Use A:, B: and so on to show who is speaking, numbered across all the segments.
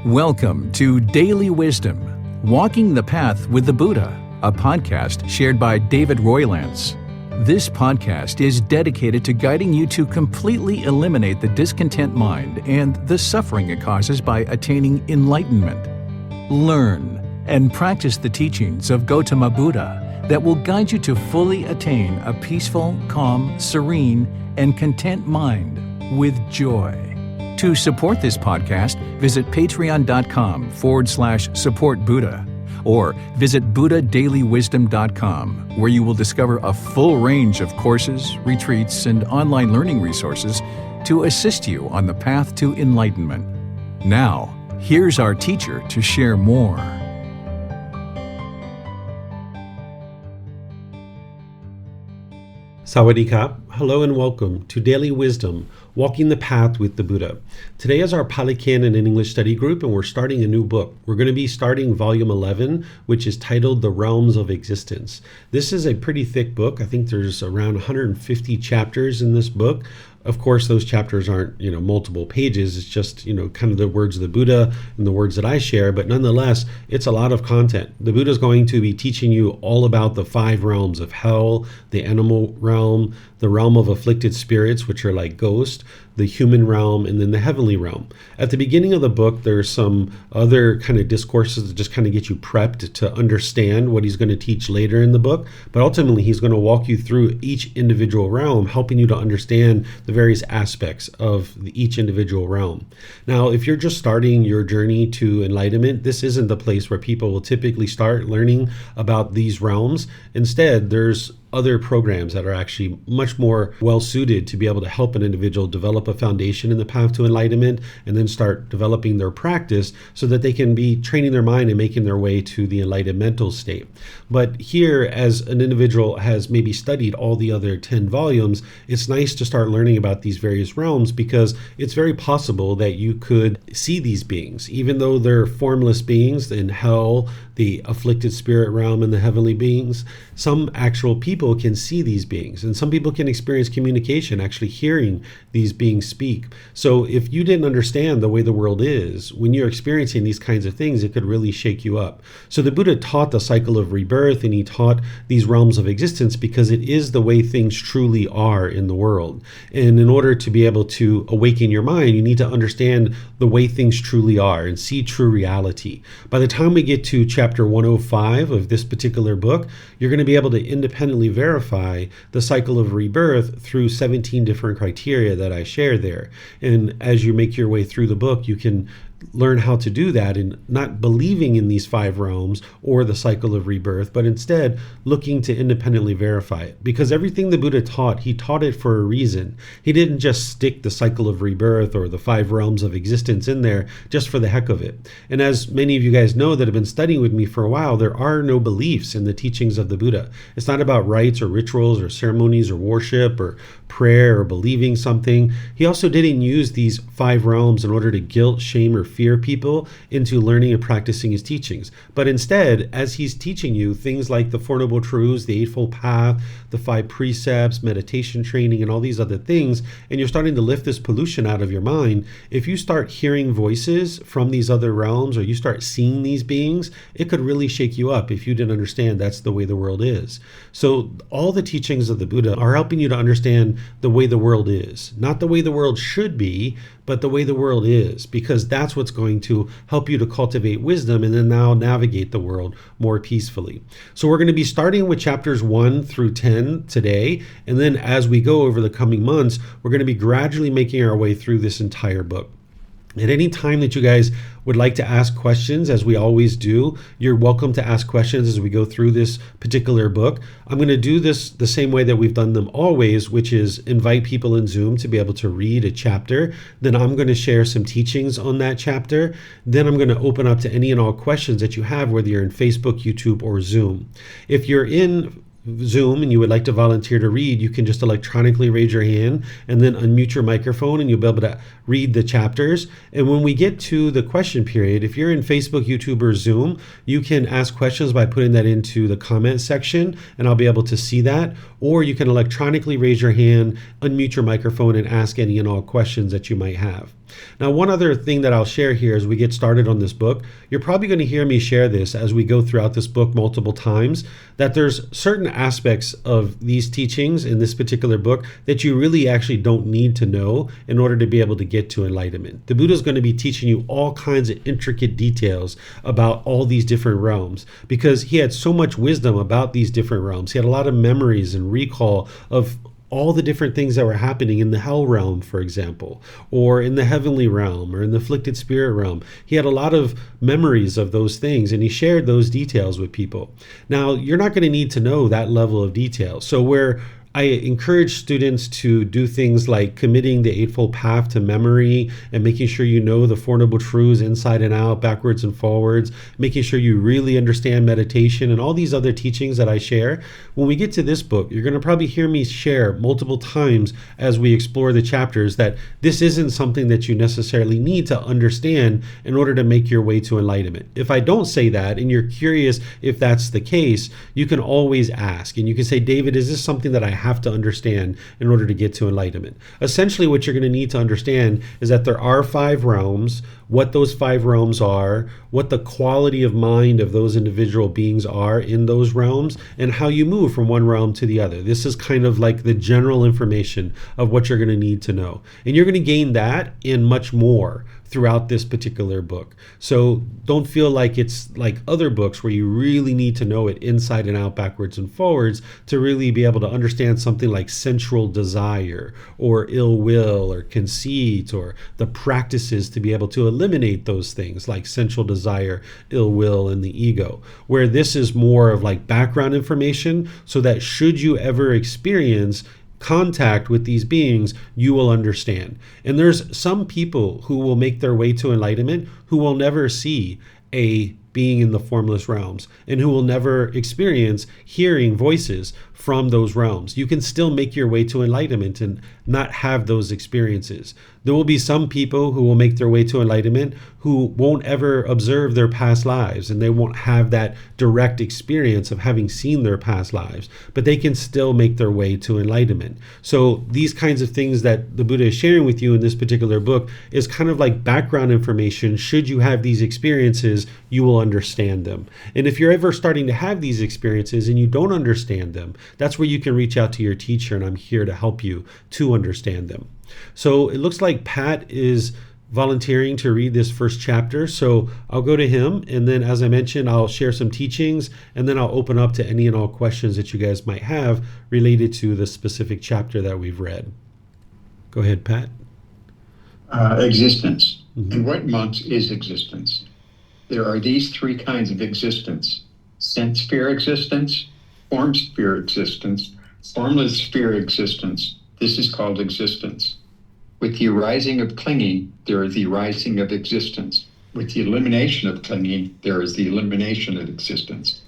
A: Welcome to Daily Wisdom, Walking the Path with the Buddha, a podcast shared by David Roylance. This podcast is dedicated to guiding you to completely eliminate the discontent mind and the suffering it causes by attaining enlightenment. Learn and practice the teachings of Gotama Buddha that will guide you to fully attain a peaceful, calm, serene, and content mind with joy. To support this podcast, visit patreon.com/support Buddha or visit buddhadailywisdom.com, where you will discover a full range of courses, retreats, and online learning resources to assist you on the path to enlightenment. Now, here's our teacher to share more.
B: Sawadee-ka. Hello and welcome to Daily Wisdom, Walking the Path with the Buddha. Today is our Pali Canon and English study group, and we're starting a new book. We're going to be starting volume 11, which is titled The Realms of Existence. This is a pretty thick book. I think there's around 150 chapters in this book. Of course, those chapters aren't, multiple pages. It's just, kind of the words of the Buddha and the words that I share. But nonetheless, it's a lot of content. The Buddha is going to be teaching you all about the 5 realms of hell, the animal realm, the realm of afflicted spirits, which are like ghosts, the human realm, and then the heavenly realm. At the beginning of the book, there's some other kind of discourses that just kind of get you prepped to understand what he's going to teach later in the book. But ultimately, he's going to walk you through each individual realm, helping you to understand the various aspects of each individual realm. Now, if you're just starting your journey to enlightenment, this isn't the place where people will typically start learning about these realms. Instead, there's other programs that are actually much more well suited to be able to help an individual develop a foundation in the path to enlightenment and then start developing their practice so that they can be training their mind and making their way to the enlightened mental state. But here, as an individual has maybe studied all the other 10 volumes, it's nice to start learning about these various realms, because it's very possible that you could see these beings, even though they're formless beings in hell, the afflicted spirit realm, and the heavenly beings. Some actual people can see these beings, and some people can experience communication, actually hearing these beings speak. So if you didn't understand the way the world is, when you're experiencing these kinds of things, it could really shake you up. So the Buddha taught the cycle of rebirth, and he taught these realms of existence because it is the way things truly are in the world. And in order to be able to awaken your mind, you need to understand the way things truly are and see true reality. By the time we get to chapter 105 of this particular book, you're going to be able to independently verify the cycle of rebirth through 17 different criteria that I share there. And as you make your way through the book, you can learn how to do that and not believing in these 5 realms or the cycle of rebirth, but instead looking to independently verify it. Because everything the Buddha taught, he taught it for a reason. He didn't just stick the cycle of rebirth or the 5 realms of existence in there just for the heck of it. And as many of you guys know that have been studying with me for a while, there are no beliefs in the teachings of the Buddha. It's not about rites or rituals or ceremonies or worship or prayer or believing something. He also didn't use these 5 realms in order to guilt, shame, or fear people into learning and practicing his teachings. But instead, as he's teaching you things like the Four Noble Truths, the Eightfold Path, the 5 precepts, meditation training, and all these other things, and you're starting to lift this pollution out of your mind, if you start hearing voices from these other realms or you start seeing these beings, it could really shake you up if you didn't understand that's the way the world is. So all the teachings of the Buddha are helping you to understand the way the world is. Not the way the world should be, but the way the world is, because that's what's going to help you to cultivate wisdom and then now navigate the world more peacefully. So we're going to be starting with chapters 1 through 10 today, and then as we go over the coming months, we're going to be gradually making our way through this entire book. At any time that you guys would like to ask questions, as we always do, you're welcome to ask questions as we go through this particular book. I'm going to do this the same way that we've done them always, which is invite people in Zoom to be able to read a chapter. Then I'm going to share some teachings on that chapter. Then I'm going to open up to any and all questions that you have, whether you're in Facebook, YouTube, or Zoom. If you're in Zoom and you would like to volunteer to read, you can just electronically raise your hand and then unmute your microphone and you'll be able to read the chapters. And when we get to the question period, if you're in Facebook, YouTube, or Zoom, you can ask questions by putting that into the comment section and I'll be able to see that. Or you can electronically raise your hand, unmute your microphone, and ask any and all questions that you might have. Now, one other thing that I'll share here as we get started on this book, you're probably going to hear me share this as we go throughout this book multiple times, that there's certain aspects of these teachings in this particular book that you really actually don't need to know in order to be able to get to enlightenment. The Buddha is going to be teaching you all kinds of intricate details about all these different realms because he had so much wisdom about these different realms. He had a lot of memories and recall of all the different things that were happening in the hell realm, for example, or in the heavenly realm, or in the afflicted spirit realm. He had a lot of memories of those things, and he shared those details with people. Now, you're not going to need to know that level of detail. So where I encourage students to do things like committing the Eightfold Path to memory and making sure you know the Four Noble Truths inside and out, backwards and forwards, making sure you really understand meditation and all these other teachings that I share. When we get to this book, you're going to probably hear me share multiple times as we explore the chapters that this isn't something that you necessarily need to understand in order to make your way to enlightenment. If I don't say that and you're curious if that's the case, you can always ask and you can say, David, is this something that I have to understand in order to get to enlightenment? Essentially, what you're going to need to understand is that there are 5 realms, what those 5 realms are, what the quality of mind of those individual beings are in those realms, and how you move from one realm to the other. This is kind of like the general information of what you're going to need to know. And you're going to gain that and much more throughout this particular book. So don't feel like it's like other books where you really need to know it inside and out, backwards and forwards to really be able to understand something like sensual desire or ill will or conceit or the practices to be able to eliminate those things like sensual desire, ill will, and the ego. Where this is more of like background information so that should you ever experience contact with these beings, you will understand. And there's some people who will make their way to enlightenment who will never see a being in the formless realms and who will never experience hearing voices from those realms. You can still make your way to enlightenment and not have those experiences. There will be some people who will make their way to enlightenment who won't ever observe their past lives and they won't have that direct experience of having seen their past lives, but they can still make their way to enlightenment. So these kinds of things that the Buddha is sharing with you in this particular book is kind of like background information. Should you have these experiences, you will understand them. And if you're ever starting to have these experiences and you don't understand them, that's where you can reach out to your teacher, and I'm here to help you to understand them. So it looks like Pat is volunteering to read this first chapter. So I'll go to him, and then as I mentioned, I'll share some teachings, and then I'll open up to any and all questions that you guys might have related to the specific chapter that we've read. Go ahead, Pat.
C: Existence. And what months is existence? There are these 3 kinds of existence: sense sphere existence, form sphere existence, formless sphere existence. This is called existence. With the arising of clinging, there is the arising of existence. With the elimination of clinging, there is the elimination of existence.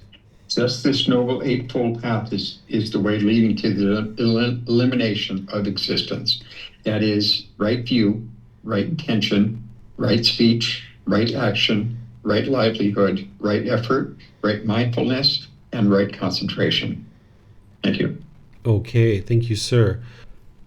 C: Thus, this noble eightfold path is the way leading to the elimination of existence. That is, right view, right intention, right speech, right action, right livelihood, right effort, right mindfulness, and right concentration. Thank you.
B: Okay, thank you, sir.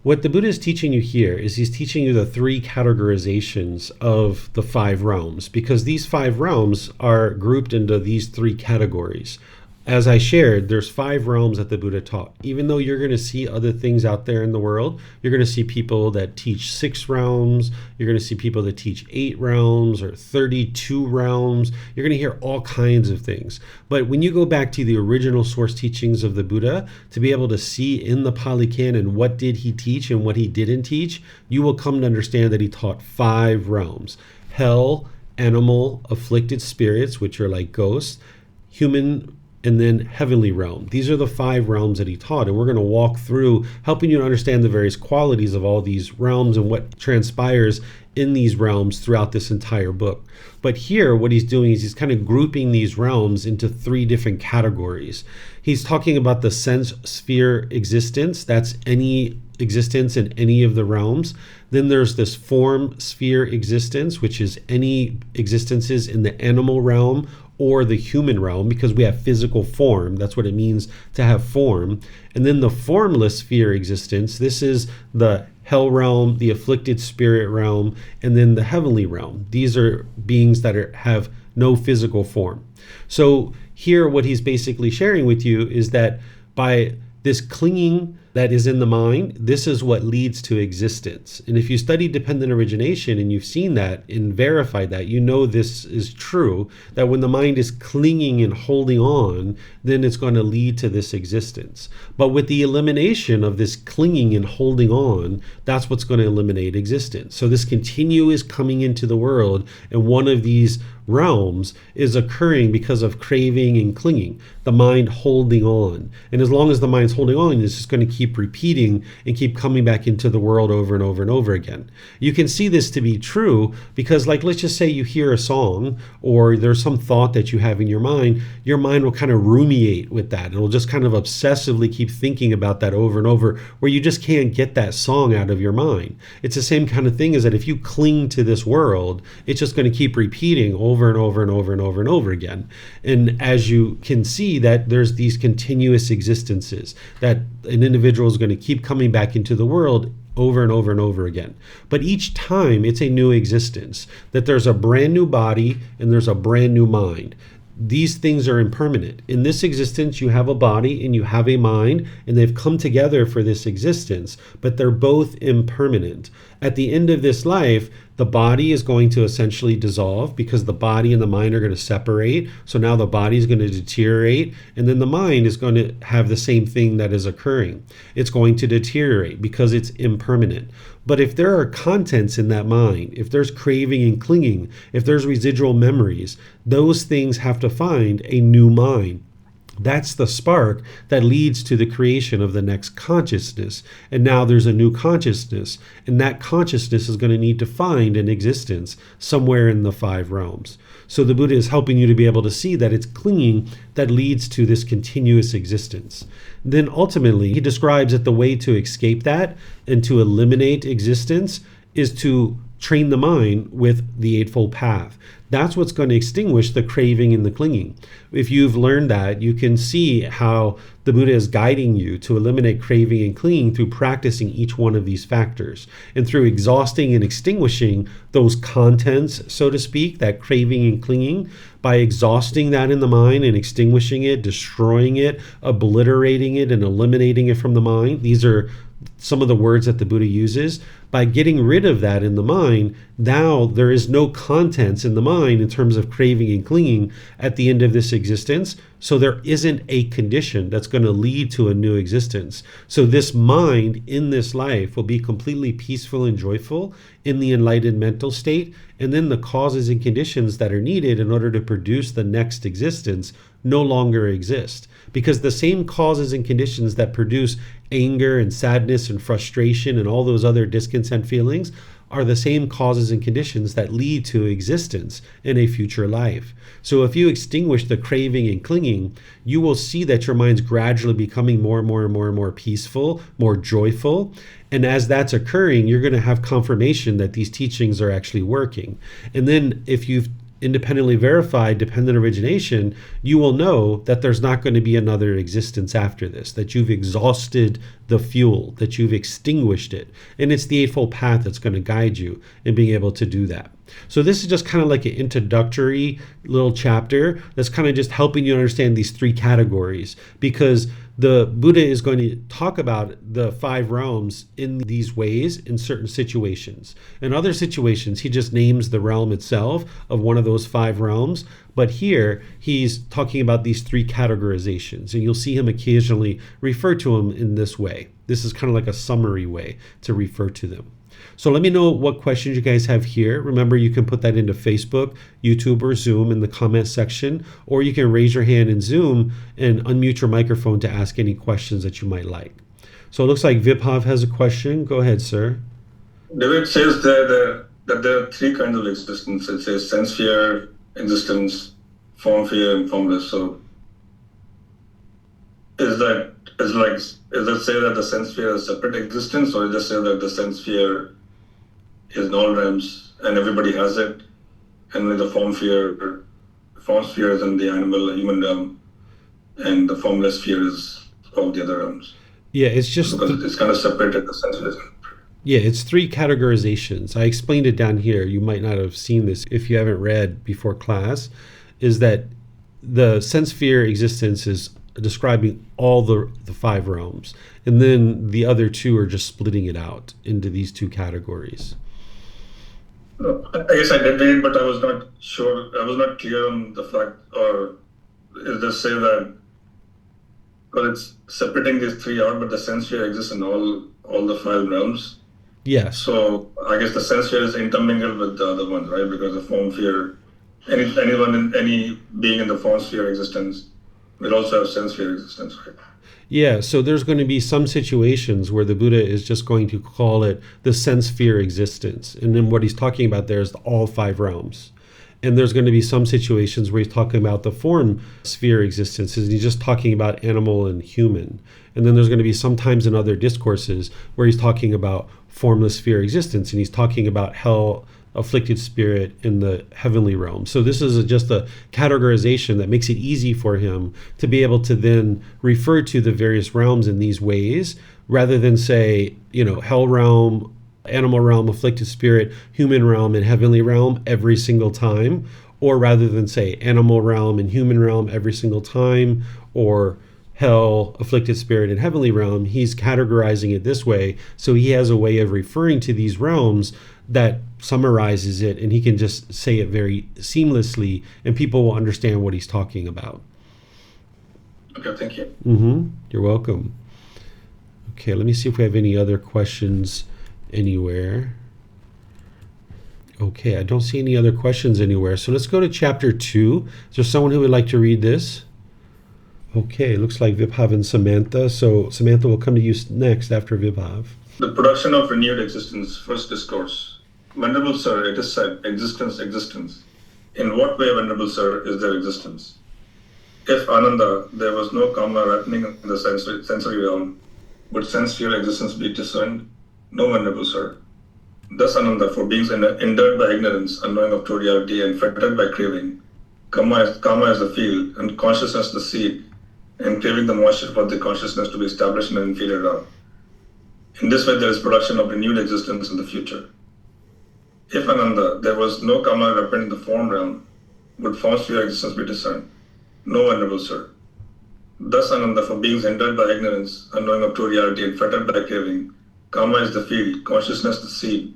B: What the Buddha is teaching you here is he's teaching you the 3 categorizations of the 5 realms, because these 5 realms are grouped into these 3 categories. As I shared, there's 5 realms that the Buddha taught. Even though you're going to see other things out there in the world, you're going to see people that teach 6 realms, you're going to see people that teach 8 realms or 32 realms. You're going to hear all kinds of things. But when you go back to the original source teachings of the Buddha, to be able to see in the Pali Canon what did he teach and what he didn't teach, you will come to understand that he taught 5 realms: hell, animal, afflicted spirits, which are like ghosts, human, and then heavenly realm. These are the 5 realms that he taught, and we're going to walk through helping you to understand the various qualities of all these realms and what transpires in these realms throughout this entire book. But here, what he's doing is he's kind of grouping these realms into three different categories. He's talking about the sense sphere existence. That's any existence in any of the realms. Then there's this form sphere existence, which is any existences in the animal realm or the human realm, because we have physical form. That's what it means to have form. And then the formless sphere existence, this is the hell realm, the afflicted spirit realm, and then the heavenly realm. These are beings that have no physical form. So here, what he's basically sharing with you is that by this clinging that is in the mind, this is what leads to existence. And if you study dependent origination and you've seen that and verified that, you know this is true, that when the mind is clinging and holding on, then it's going to lead to this existence. But with the elimination of this clinging and holding on, that's what's going to eliminate existence. So this continuous coming into the world, and one of these realms is occurring because of craving and clinging, the mind holding on. And as long as the mind's holding on, it's just going to keep repeating and keep coming back into the world over and over and over again. You can see this to be true because, like, let's just say you hear a song or there's some thought that you have in your mind will kind of ruminate with that. It'll just kind of obsessively keep thinking about that over and over, where you just can't get that song out of your mind. It's the same kind of thing as that if you cling to this world, it's just going to keep repeating over and over and over and over and over again. And as you can see, that there's these continuous existences that an individual is going to keep coming back into the world over and over and over again. But each time it's a new existence, that there's a brand new body and there's a brand new mind. These things are impermanent. In this existence, you have a body and you have a mind, and they've come together for this existence, but they're both impermanent. At the end of this life, the body is going to essentially dissolve because the body and the mind are going to separate. So now the body is going to deteriorate, and then the mind is going to have the same thing that is occurring. It's going to deteriorate because it's impermanent. But if there are contents in that mind, if there's craving and clinging, if there's residual memories, those things have to find a new mind. That's the spark that leads to the creation of the next consciousness. And now there's a new consciousness, and that consciousness is going to need to find an existence somewhere in the five realms. So the Buddha is helping you to be able to see that it's clinging that leads to this continuous existence. Then ultimately, he describes that the way to escape that and to eliminate existence is to train the mind with the Eightfold Path. That's what's going to extinguish the craving and the clinging. If you've learned that, you can see how the Buddha is guiding you to eliminate craving and clinging through practicing each one of these factors. And through exhausting and extinguishing those contents, so to speak, that craving and clinging, by exhausting that in the mind and extinguishing it, destroying it, obliterating it, and eliminating it from the mind. These are some of the words that the Buddha uses. By getting rid of that in the mind, now there is no contents in the mind in terms of craving and clinging at the end of this existence. So there isn't a condition that's going to lead to a new existence. So this mind in this life will be completely peaceful and joyful in the enlightened mental state. And then the causes and conditions that are needed in order to produce the next existence no longer exist. Because the same causes and conditions that produce anger and sadness and frustration and all those other discontent feelings are the same causes and conditions that lead to existence in a future life. So if you extinguish the craving and clinging, you will see that your mind's gradually becoming more and more and more and more peaceful, more joyful. And as that's occurring, you're going to have confirmation that these teachings are actually working. And then if you've independently verified dependent origination, you will know that there's not going to be another existence after this, that you've exhausted the fuel, that you've extinguished it. And it's the Eightfold Path that's going to guide you in being able to do that. So this is just kind of like an introductory little chapter that's kind of just helping you understand these three categories, because the Buddha is going to talk about the five realms in these ways in certain situations. In other situations, he just names the realm itself of one of those five realms. But here, he's talking about these three categorizations, and you'll see him occasionally refer to them in this way. This is kind of like a summary way to refer to them. So let me know what questions you guys have here. Remember, you can put that into Facebook, YouTube, or Zoom in the comment section, or you can raise your hand in Zoom and unmute your microphone to ask any questions that you might like. So it looks like Vibhav has a question. Go ahead, sir.
D: David says that that there are three kinds of existence. It says sense sphere existence, form sphere, and formless. So is that say that the sense sphere is separate existence, or is just say that the sense sphere is in all realms and everybody has it, and only the form sphere is in the animal, human realm, and the formless sphere is all the other realms.
B: Yeah, it's just
D: because it's kind of separated the sense sphere.
B: Yeah, it's three categorizations. I explained it down here. You might not have seen this if you haven't read before class, is that the sense sphere existence is describing all the five realms. And then the other two are just splitting it out into these two categories.
D: I guess I did read it, but I was not sure. I was not clear on the fact, or is this say that because it's separating these three out, but the sense sphere exists in all the five realms.
B: Yes.
D: So I guess the sense sphere is intermingled with the other ones, right? Because the form sphere, any being in the form sphere existence will also have sense sphere existence, right?
B: Yeah, so there's going to be some situations where the Buddha is just going to call it the sense sphere existence. And then what he's talking about there is all five realms. And there's going to be some situations where he's talking about the form sphere existence, and he's just talking about animal and human. And then there's going to be sometimes in other discourses where he's talking about formless sphere existence, and he's talking about hell, afflicted spirit in the heavenly realm. So this is just a categorization that makes it easy for him to be able to then refer to the various realms in these ways, rather than say, hell realm, animal realm, afflicted spirit, human realm, and heavenly realm every single time, or rather than say animal realm and human realm every single time, or hell, afflicted spirit, and heavenly realm. He's categorizing it this way, so he has a way of referring to these realms that summarizes it, and he can just say it very seamlessly, and people will understand what he's talking about.
D: Okay, thank you.
B: You're welcome. Okay, let me see if we have any other questions anywhere. Okay, I don't see any other questions anywhere. So let's go to chapter 2. Is there someone who would like to read this? Okay, looks like Vibhav and Samantha. So Samantha will come to you next after Vibhav.
D: The production of renewed existence, first discourse. Venerable Sir, it is said, existence. In what way, Venerable Sir, is there existence? If, Ananda, there was no karma ripening in the sensory realm, would sense sphere existence be discerned? No, Venerable Sir. Thus, Ananda, for beings endured by ignorance, unknowing of true reality, and fettered by craving, karma is the field, and consciousness the seed, and craving the moisture for the consciousness to be established in an inferior realm. In this way, there is production of renewed existence in the future. If, Ananda, there was no karma ripened in the form realm, would form sphere existence be discerned? No, Venerable Sir. Thus, Ananda, for beings entered by ignorance, unknowing of true reality, and fettered by craving, karma is the field, consciousness the seed,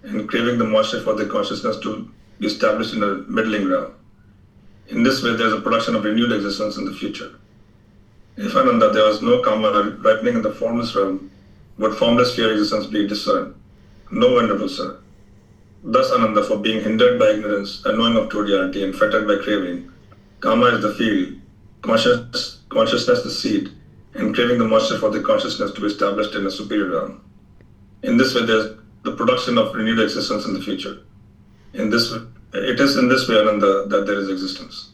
D: and craving the moisture for the consciousness to be established in a middling realm. In this way, there is a production of renewed existence in the future. If, Ananda, there was no karma ripening in the formless realm, would formless sphere existence be discerned? No, Venerable Sir. Thus, Ananda, for being hindered by ignorance, unknowing of true reality, and fettered by craving, karma is the field, consciousness the seed, and craving the moisture for the consciousness to be established in a superior realm. In this way, there is the production of renewed existence in the future. It is in this way, Ananda, that there is existence.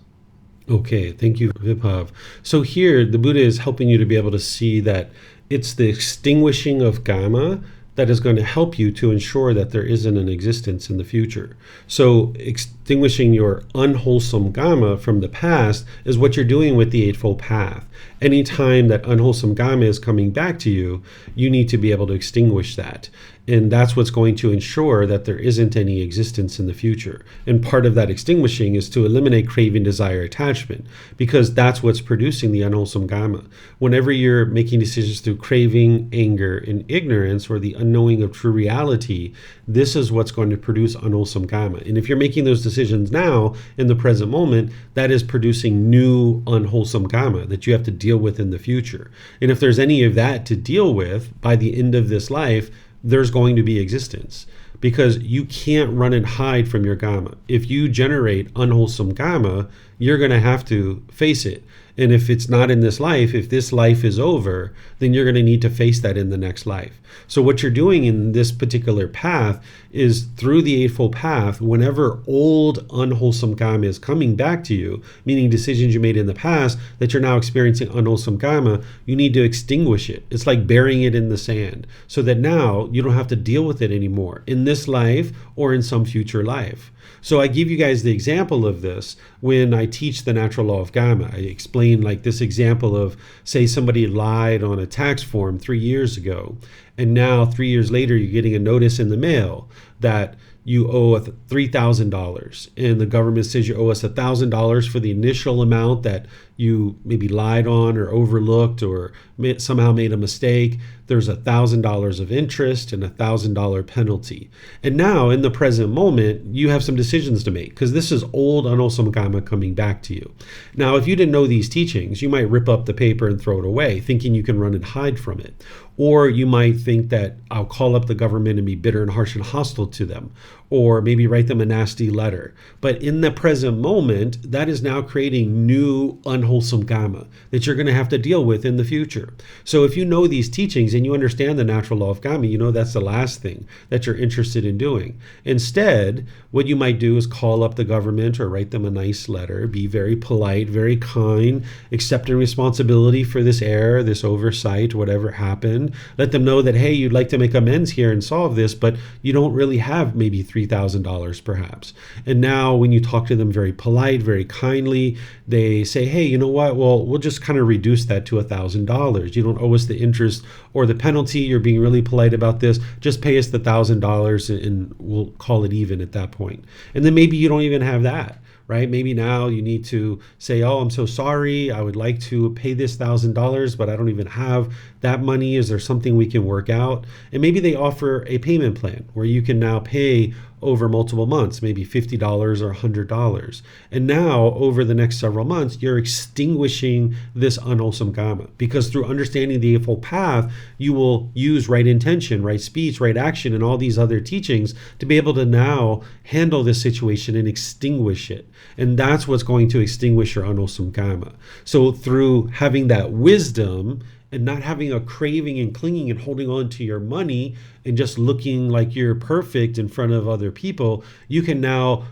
B: Okay, thank you, Vibhav. So here, the Buddha is helping you to be able to see that it's the extinguishing of karma that is going to help you to ensure that there isn't an existence in the future. So extinguishing your unwholesome karma from the past is what you're doing with the Eightfold Path. Anytime that unwholesome karma is coming back to you, you need to be able to extinguish that. And that's what's going to ensure that there isn't any existence in the future. And part of that extinguishing is to eliminate craving, desire, attachment, because that's what's producing the unwholesome karma. Whenever you're making decisions through craving, anger, and ignorance, or the unknowing of true reality, this is what's going to produce unwholesome karma. And if you're making those decisions now, in the present moment, that is producing new unwholesome karma that you have to deal with in the future. And if there's any of that to deal with by the end of this life, there's going to be existence, because you can't run and hide from your karma. If you generate unwholesome karma, you're going to have to face it. And if it's not in this life, if this life is over, then you're going to need to face that in the next life. So what you're doing in this particular path is through the Eightfold Path, whenever old unwholesome karma is coming back to you, meaning decisions you made in the past that you're now experiencing unwholesome karma, you need to extinguish it. It's like burying it in the sand so that now you don't have to deal with it anymore in this life or in some future life. So I give you guys the example of this when I teach the natural law of karma. I explain like this example of, say somebody lied on a tax form 3 years ago, and now 3 years later you're getting a notice in the mail that you owe $3,000, and the government says you owe us $1,000 for the initial amount that you maybe lied on or overlooked or somehow made a mistake. There's $1,000 of interest and $1,000 penalty. And now in the present moment, you have some decisions to make because this is old unwholesome karma coming back to you. Now, if you didn't know these teachings, you might rip up the paper and throw it away, thinking you can run and hide from it. Or you might think that I'll call up the government and be bitter and harsh and hostile to them, or maybe write them a nasty letter. But in the present moment, that is now creating new unwholesome karma that you're going to have to deal with in the future. So if you know these teachings and you understand the natural law of karma, you know that's the last thing that you're interested in doing. Instead, what you might do is call up the government or write them a nice letter, be very polite, very kind, accepting responsibility for this error, this oversight, whatever happened. Let them know that, hey, you'd like to make amends here and solve this, but you don't really have maybe $3,000 perhaps. And now when you talk to them very polite, very kindly, they say, hey, you know what? Well, we'll just kind of reduce that to $1,000. You don't owe us the interest or the penalty. You're being really polite about this. Just pay us the $1,000 and we'll call it even at that point. And then maybe you don't even have that. Right? Maybe now you need to say, oh, I'm so sorry. I would like to pay this $1,000, but I don't even have that money. Is there something we can work out? And maybe they offer a payment plan where you can now pay over multiple months, maybe $50 or $100. And now over the next several months, you're extinguishing this unwholesome karma because through understanding the Eightfold Path, you will use right intention, right speech, right action, and all these other teachings to be able to now handle this situation and extinguish it. And that's what's going to extinguish your unwholesome karma. So through having that wisdom and not having a craving and clinging and holding on to your money and just looking like you're perfect in front of other people, you can now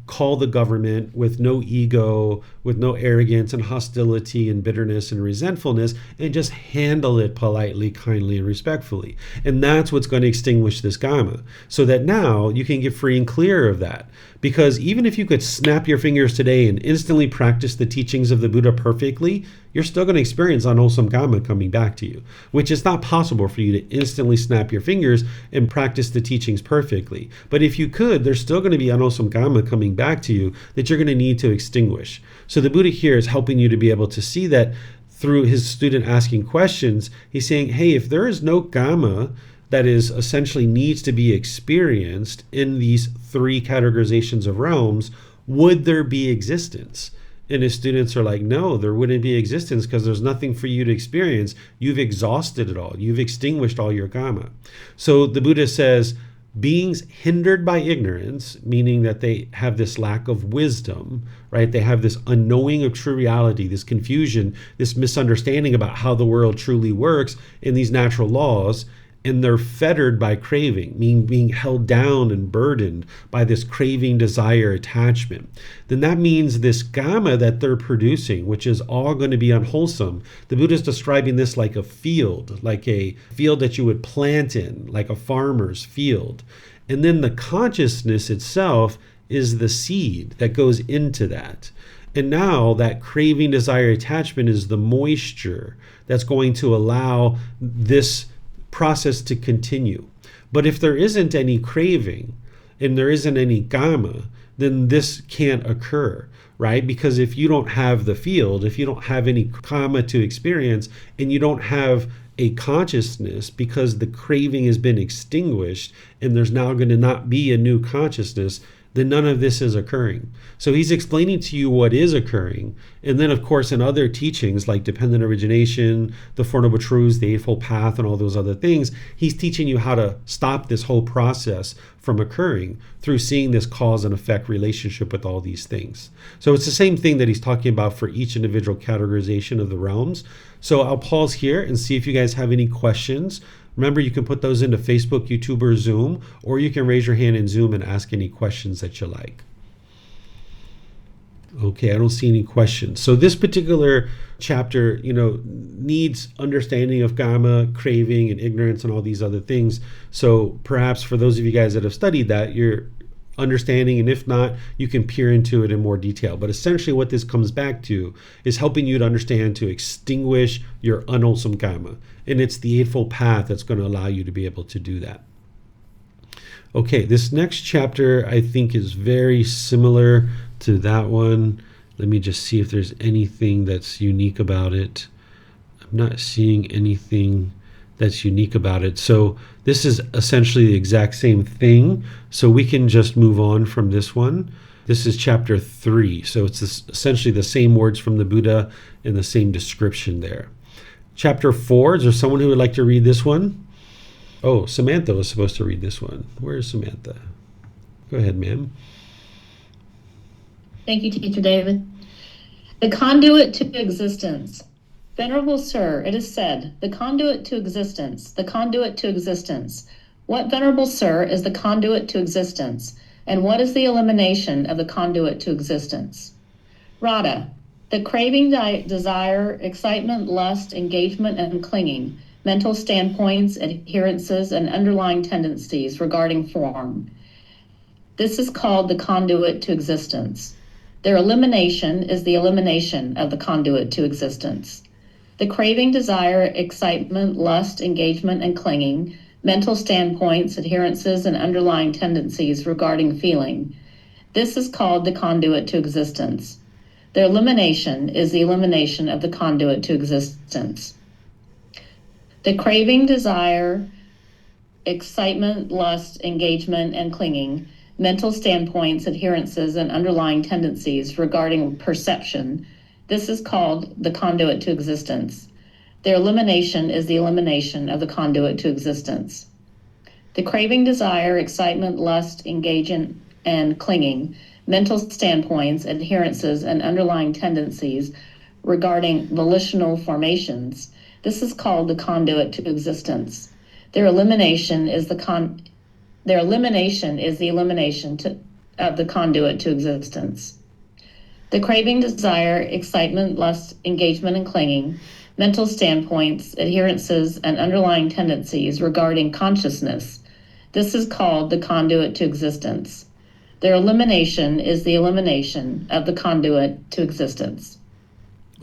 B: call the government with no ego, with no arrogance and hostility and bitterness and resentfulness, and just handle it politely, kindly, and respectfully. And that's what's going to extinguish this karma, so that now you can get free and clear of that. Because even if you could snap your fingers today and instantly practice the teachings of the Buddha perfectly, you're still going to experience unwholesome karma coming back to you, which is not possible for you to instantly snap your fingers and practice the teachings perfectly. But if you could, there's still going to be unwholesome karma coming back to you that you're going to need to extinguish. So the Buddha here is helping you to be able to see that through his student asking questions. He's saying, hey, if there is no karma that is essentially needs to be experienced in these three categorizations of realms, would there be existence? And his students are like, no, there wouldn't be existence because there's nothing for you to experience. You've exhausted it all. You've extinguished all your karma. So the Buddha says, beings hindered by ignorance, meaning that they have this lack of wisdom, right? They have this unknowing of true reality, this confusion, this misunderstanding about how the world truly works in these natural laws. And they're fettered by craving, meaning being held down and burdened by this craving, desire, attachment. Then that means this karma that they're producing, which is all going to be unwholesome. The Buddha is describing this like a field that you would plant in, like a farmer's field. And then the consciousness itself is the seed that goes into that. And now that craving, desire, attachment is the moisture that's going to allow this process to continue. But if there isn't any craving and there isn't any karma, then this can't occur, right? Because if you don't have the field, if you don't have any karma to experience, and you don't have a consciousness because the craving has been extinguished and there's now going to not be a new consciousness, then none of this is occurring. So he's explaining to you what is occurring. And then, of course, in other teachings like dependent origination, the Four Noble Truths, the Eightfold Path, and all those other things, he's teaching you how to stop this whole process from occurring through seeing this cause and effect relationship with all these things. So it's the same thing that he's talking about for each individual categorization of the realms. So I'll pause here and see if you guys have any questions. Remember, you can put those into Facebook, YouTube, or Zoom, or you can raise your hand in Zoom and ask any questions that you like. Okay, I don't see any questions. So this particular chapter, needs understanding of karma, craving, and ignorance, and all these other things. So perhaps for those of you guys that have studied that, you're understanding, and if not, you can peer into it in more detail. But essentially what this comes back to is helping you to understand to extinguish your unwholesome karma. And it's the Eightfold Path that's going to allow you to be able to do that. Okay, this next chapter I think is very similar to that one. Let me just see if there's anything that's unique about it. I'm not seeing anything that's unique about it. So this is essentially the exact same thing. So we can just move on from this one. This is chapter 3. So it's essentially the same words from the Buddha and the same description there. Chapter 4, is there someone who would like to read this one? Oh, Samantha was supposed to read this one. Where is Samantha? Go ahead, ma'am.
E: Thank you, Teacher David. The conduit to existence. Venerable Sir, it is said, the conduit to existence, the conduit to existence. What, Venerable Sir, is the conduit to existence, and what is the elimination of the conduit to existence? Radha, the craving, desire, excitement, lust, engagement, and clinging, mental standpoints, adherences, and underlying tendencies regarding form. This is called the conduit to existence. Their elimination is the elimination of the conduit to existence. The craving, desire, excitement, lust, engagement, and clinging, mental standpoints, adherences, and underlying tendencies regarding feeling. This is called the conduit to existence. Their elimination is the elimination of the conduit to existence. The craving, desire, excitement, lust, engagement, and clinging, mental standpoints, adherences, and underlying tendencies regarding perception. This is called the conduit to existence. Their elimination is the elimination of the conduit to existence. The craving, desire, excitement, lust, engagement, and clinging, mental standpoints, adherences, and underlying tendencies regarding volitional formations. This is called the conduit to existence. Their elimination is the elimination of the conduit to existence. The craving, desire, excitement, lust, engagement, and clinging, mental standpoints, adherences, and underlying tendencies regarding consciousness. This is called the conduit to existence. Their elimination is the elimination of the conduit to existence.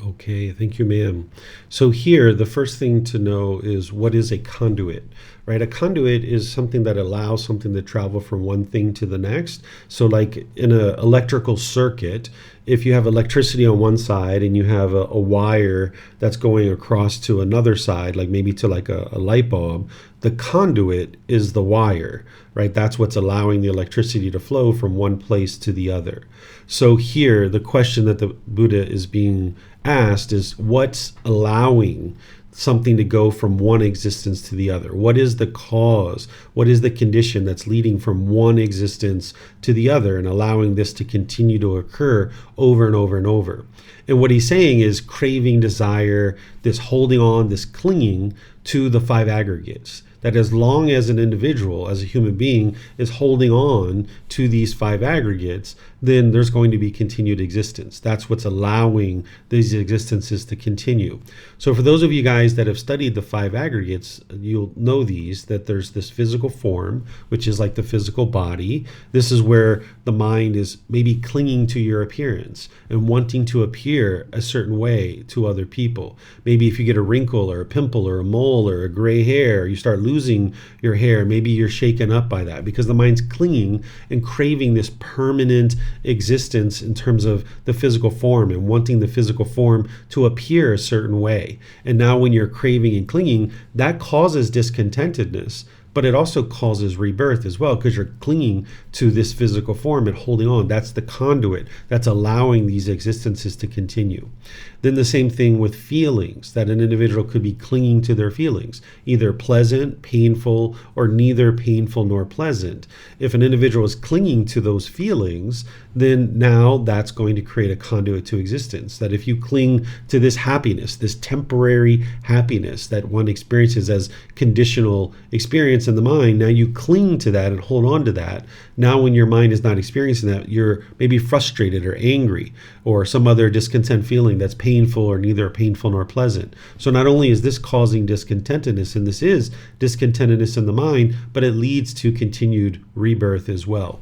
B: Okay, thank you, ma'am. So here, the first thing to know is what is a conduit, right? A conduit is something that allows something to travel from one thing to the next. So like in an electrical circuit, if you have electricity on one side and you have a wire that's going across to another side, like maybe to like a light bulb, the conduit is the wire, right? That's what's allowing the electricity to flow from one place to the other. So here, the question that the Buddha is being asked is what's allowing something to go from one existence to the other? What is the cause? What is the condition that's leading from one existence to the other and allowing this to continue to occur over and over and over? And what he's saying is craving, desire, this holding on, this clinging to the five aggregates. That as long as an individual, as a human being, is holding on to these five aggregates, then there's going to be continued existence. That's what's allowing these existences to continue. So for those of you guys that have studied the five aggregates, you'll know that there's this physical form, which is like the physical body. This is where the mind is maybe clinging to your appearance and wanting to appear a certain way to other people. Maybe if you get a wrinkle or a pimple or a mole or a gray hair, you start losing your hair, maybe you're shaken up by that because the mind's clinging and craving this permanent existence in terms of the physical form and wanting the physical form to appear a certain way. And now when you're craving and clinging, that causes discontentedness but it also causes rebirth as well, because you're clinging to this physical form and holding on. That's the conduit that's allowing these existences to continue. Then the same thing with feelings, that an individual could be clinging to their feelings, either pleasant, painful, or neither painful nor pleasant. If an individual is clinging to those feelings, then now that's going to create a conduit to existence. That if you cling to this happiness, this temporary happiness that one experiences as conditional experience in the mind, now you cling to that and hold on to that. Now when your mind is not experiencing that, you're maybe frustrated or angry or some other discontent feeling that's painful or neither painful nor pleasant. So not only is this causing discontentedness, and this is discontentedness in the mind, but it leads to continued rebirth as well.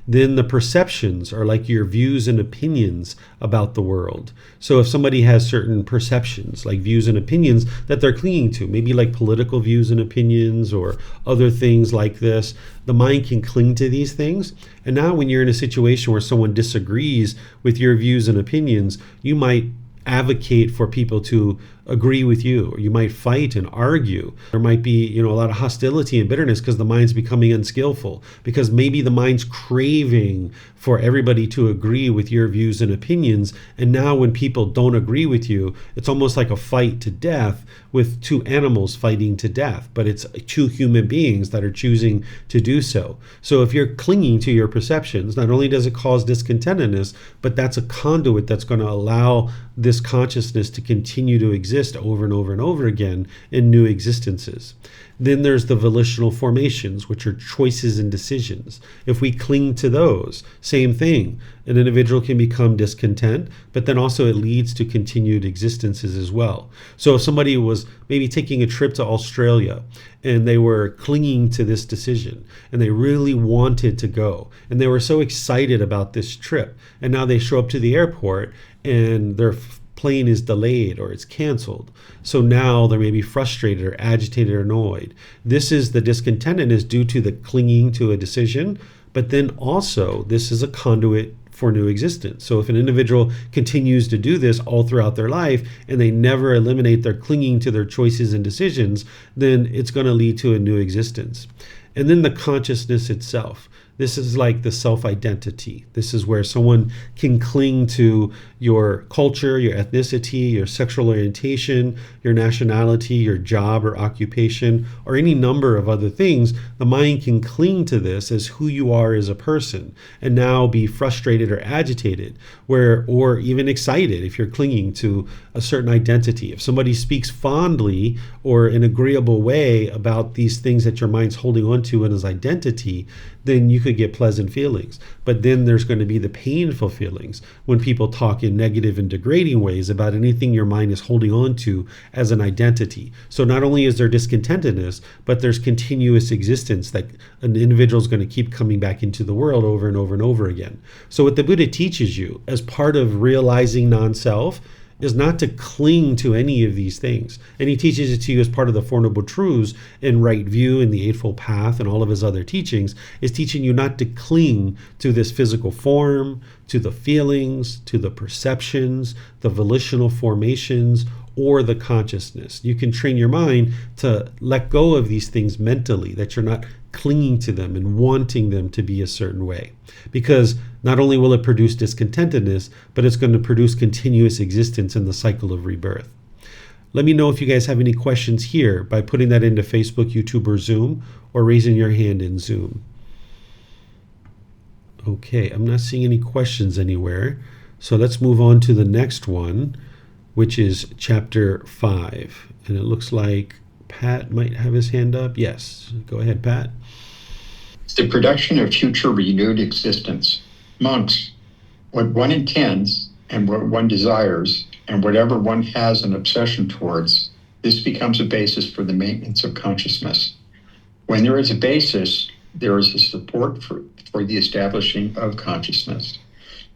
B: Then the perceptions are like your views and opinions about the world. So if somebody has certain perceptions, like views and opinions that they're clinging to, maybe like political views and opinions or other things like this, the mind can cling to these things. And now when you're in a situation where someone disagrees with your views and opinions, you might advocate for people to agree with you, or you might fight and argue. There might be, a lot of hostility and bitterness because the mind's becoming unskillful, because maybe the mind's craving for everybody to agree with your views and opinions. And now when people don't agree with you, it's almost like a fight to death with two animals fighting to death, but it's two human beings that are choosing to do so. So if you're clinging to your perceptions, not only does it cause discontentedness, but that's a conduit that's going to allow this consciousness to continue to exist over and over and over again in new existences. Then there's the volitional formations, which are choices and decisions. If we cling to those, same thing. An individual can become discontent, but then also it leads to continued existences as well. So if somebody was maybe taking a trip to Australia and they were clinging to this decision and they really wanted to go and they were so excited about this trip, and now they show up to the airport and their plane is delayed or it's canceled. So now they may be frustrated or agitated or annoyed. This is the discontentedness due to the clinging to a decision, but then also this is a conduit for new existence. So if an individual continues to do this all throughout their life and they never eliminate their clinging to their choices and decisions, then it's going to lead to a new existence. And then the consciousness itself. This is like the self-identity. This is where someone can cling to your culture, your ethnicity, your sexual orientation, your nationality, your job or occupation, or any number of other things. The mind can cling to this as who you are as a person and now be frustrated or agitated, or even excited if you're clinging to a certain identity. If somebody speaks fondly or in an agreeable way about these things that your mind's holding on to in his identity, then you could get pleasant feelings. But then there's going to be the painful feelings when people talk in negative and degrading ways about anything your mind is holding on to as an identity. So not only is there discontentedness, but there's continuous existence that an individual is going to keep coming back into the world over and over and over again. So what the Buddha teaches you as part of realizing non-self is not to cling to any of these things. And he teaches it to you as part of the Four Noble Truths in Right View and the Eightfold Path and all of his other teachings, is teaching you not to cling to this physical form, to the feelings, to the perceptions, the volitional formations, or the consciousness. You can train your mind to let go of these things mentally, that you're not clinging to them and wanting them to be a certain way. Because not only will it produce discontentedness, but it's going to produce continuous existence in the cycle of rebirth. Let me know if you guys have any questions here by putting that into Facebook, YouTube, or Zoom, or raising your hand in Zoom. Okay, I'm not seeing any questions anywhere. So let's move on to the next one, which is chapter 5. And it looks like Pat might have his hand up. Yes, go ahead, Pat.
C: The production of future renewed existence. Monks, what one intends and what one desires, and whatever one has an obsession towards, this becomes a basis for the maintenance of consciousness. When there is a basis, there is a support for the establishing of consciousness.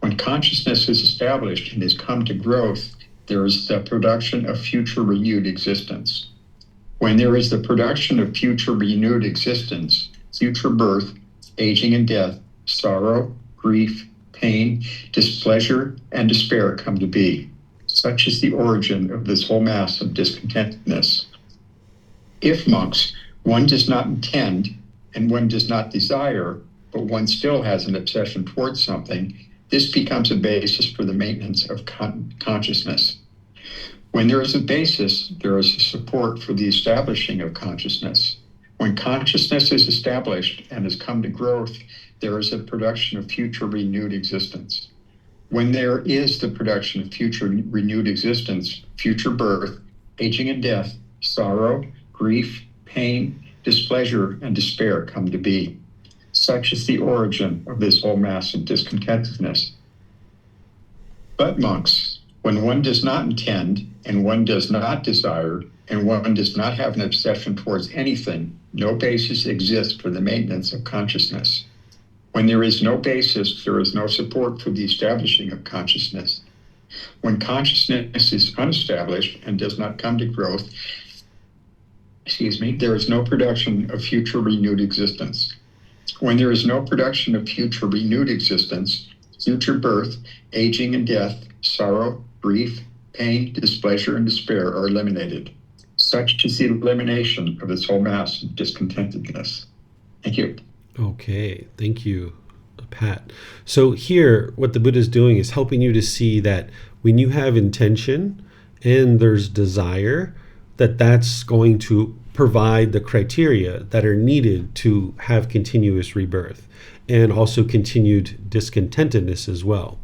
C: When consciousness is established and has come to growth, there is the production of future renewed existence. When there is the production of future renewed existence, future birth, aging and death, sorrow, grief, pain, displeasure, and despair come to be. Such is the origin of this whole mass of discontentedness. If, monks, One does not intend and one does not desire, but one still has an obsession towards something, this becomes a basis for the maintenance of consciousness. When there is a basis, there is a support for the establishing of consciousness. When consciousness is established and has come to growth, there is a production of future renewed existence. When there is the production of future renewed existence, future birth, aging and death, sorrow, grief, pain, displeasure, and despair come to be. Such is the origin of this whole mass of discontentedness. But monks, when one does not intend, and one does not desire, and one does not have an obsession towards anything, no basis exists for the maintenance of consciousness. When there is no basis, there is no support for the establishing of consciousness. When consciousness is unestablished and does not come to growth, there is no production of future renewed existence. When there is no production of future renewed existence, future birth, aging and death, sorrow, grief, pain, displeasure, and despair are eliminated. Such is the elimination of this whole mass of discontentedness. Thank you.
B: Okay, thank you, Pat. So here, what the Buddha is doing is helping you to see that when you have intention and there's desire, that's going to provide the criteria that are needed to have continuous rebirth and also continued discontentedness as well.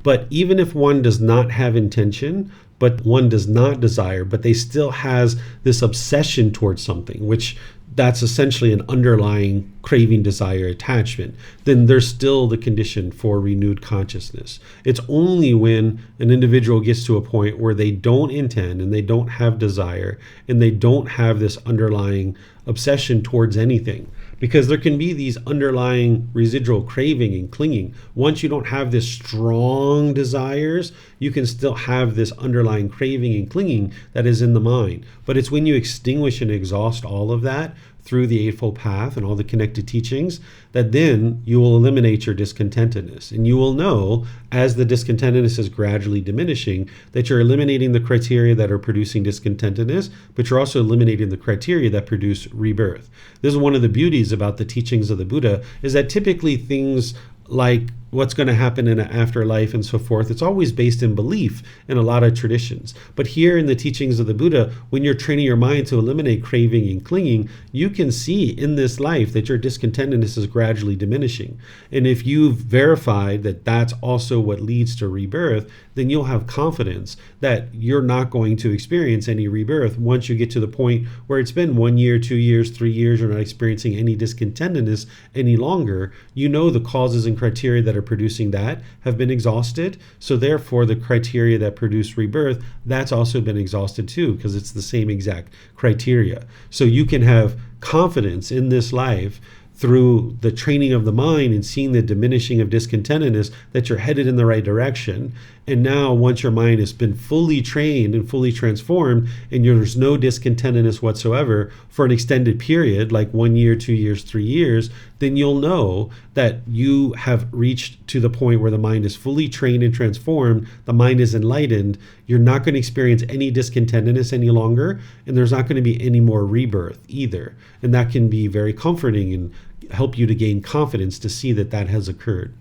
B: But even if one does not have intention, but one does not desire, but they still has this obsession towards something, which that's essentially an underlying craving, desire, attachment, then there's still the condition for renewed consciousness. It's only when an individual gets to a point where they don't intend and they don't have desire and they don't have this underlying obsession towards anything. Because there can be these underlying residual craving and clinging. Once you don't have this strong desires, you can still have this underlying craving and clinging that is in the mind. But it's when you extinguish and exhaust all of that through the Eightfold Path and all the connected teachings, that then you will eliminate your discontentedness. And you will know, as the discontentedness is gradually diminishing, that you're eliminating the criteria that are producing discontentedness, but you're also eliminating the criteria that produce rebirth. This is one of the beauties about the teachings of the Buddha, is that typically things like what's going to happen in an afterlife and so forth, it's always based in belief in a lot of traditions. But here in the teachings of the Buddha, when you're training your mind to eliminate craving and clinging, you can see in this life that your discontentedness is gradually diminishing. And if you've verified that that's also what leads to rebirth, then you'll have confidence that you're not going to experience any rebirth once you get to the point where it's been 1 year, 2 years, 3 years, you're not experiencing any discontentedness any longer. You know the causes and criteria that are producing that have been exhausted. So therefore, the criteria that produce rebirth, that's also been exhausted too, because it's the same exact criteria. So you can have confidence in this life through the training of the mind and seeing the diminishing of discontentedness that you're headed in the right direction. And now once your mind has been fully trained and fully transformed and there's no discontentedness whatsoever for an extended period, like 1 year, 2 years, 3 years, then you'll know that you have reached to the point where the mind is fully trained and transformed, the mind is enlightened, you're not going to experience any discontentedness any longer, and there's not going to be any more rebirth either. And that can be very comforting and help you to gain confidence to see that that has occurred.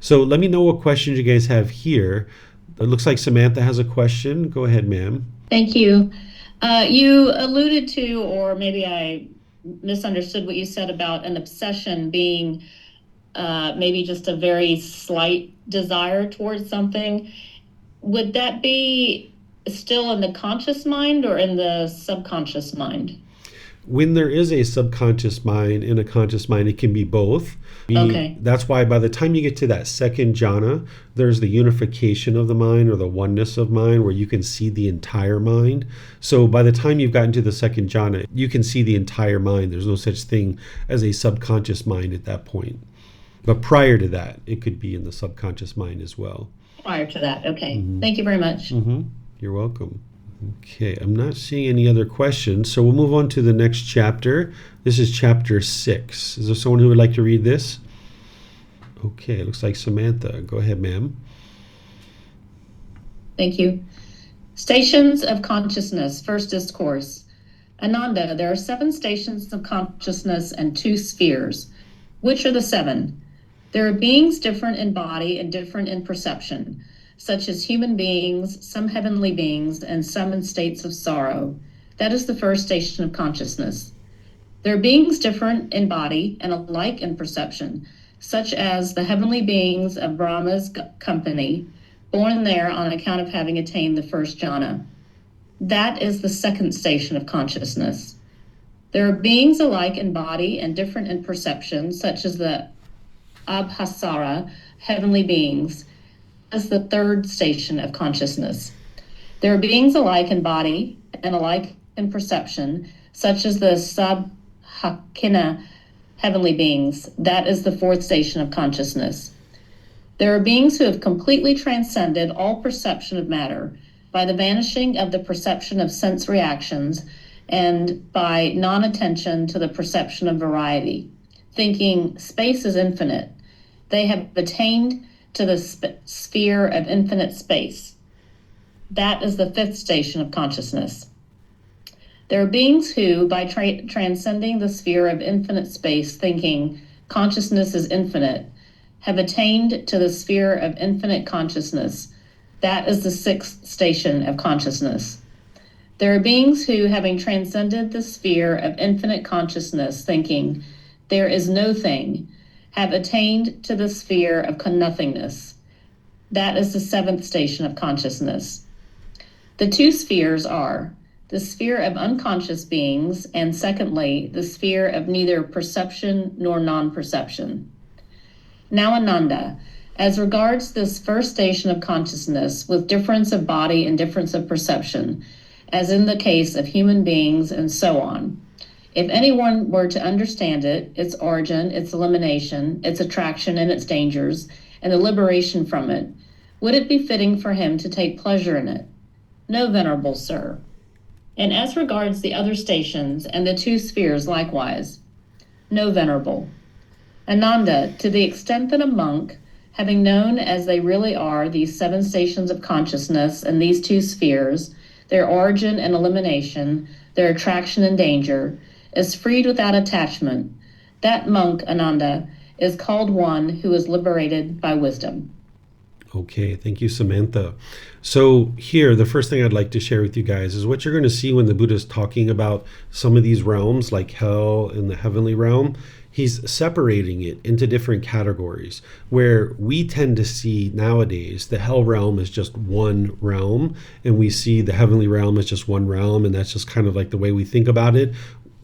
B: So let me know what questions you guys have here. It looks like Samantha has a question. Go ahead, ma'am.
E: Thank you. You alluded to, or maybe I misunderstood what you said about an obsession being maybe just a very slight desire towards something. Would that be still in the conscious mind or in the subconscious mind?
B: When there is a subconscious mind and a conscious mind, it can be both.
E: Okay.
B: That's why by the time you get to that second jhana, there's the unification of the mind or the oneness of mind where you can see the entire mind. So by the time you've gotten to the second jhana, you can see the entire mind. There's no such thing as a subconscious mind at that point. But prior to that, it could be in the subconscious mind as well.
E: Prior to that, okay. Mm-hmm. Thank you very much.
B: Mm-hmm. You're welcome. Okay, I'm not seeing any other questions, so we'll move on to the next chapter. This is chapter 6. Is there someone who would like to read this? Okay, it looks like Samantha. Go ahead, ma'am.
E: Thank you. Stations of consciousness, first discourse. Ananda, there are 7 stations of consciousness and 2 spheres. Which are the 7? There are beings different in body and different in perception, such as human beings, some heavenly beings, and some in states of sorrow. That is the first station of consciousness. There are beings different in body and alike in perception, such as the heavenly beings of Brahma's company, born there on account of having attained the first jhana. That is the second station of consciousness. There are beings alike in body and different in perception, such as the Abhasara, heavenly beings, as the third station of consciousness. There are beings alike in body and alike in perception, such as the Sabhakina, heavenly beings. That is the fourth station of consciousness. There are beings who have completely transcended all perception of matter by the vanishing of the perception of sense reactions and by non-attention to the perception of variety, thinking space is infinite. They have attained to the sphere of infinite space. That is the fifth station of consciousness. There are beings who, by transcending the sphere of infinite space, thinking consciousness is infinite, have attained to the sphere of infinite consciousness. That is the sixth station of consciousness. There are beings who, having transcended the sphere of infinite consciousness, thinking there is no thing, have attained to the sphere of nothingness. That is the seventh station of consciousness. The 2 spheres are the sphere of unconscious beings, and secondly, the sphere of neither perception nor non-perception. Now, Ananda, as regards this first station of consciousness with difference of body and difference of perception, as in the case of human beings and so on, if anyone were to understand it, its origin, its elimination, its attraction and its dangers, and the liberation from it, would it be fitting for him to take pleasure in it? No, venerable sir. And as regards the other stations and the 2 spheres likewise, no, venerable. Ananda, to the extent that a monk, having known as they really are these 7 stations of consciousness and these 2 spheres, their origin and elimination, their attraction and danger, is freed without attachment, that monk, Ananda, is called one who is liberated by wisdom.
B: Okay, thank you, Samantha. So here, the first thing I'd like to share with you guys is what you're going to see when the Buddha is talking about some of these realms, like hell and the heavenly realm. He's separating it into different categories, where we tend to see nowadays the hell realm is just one realm, and we see the heavenly realm as just one realm, and that's just kind of like the way we think about it.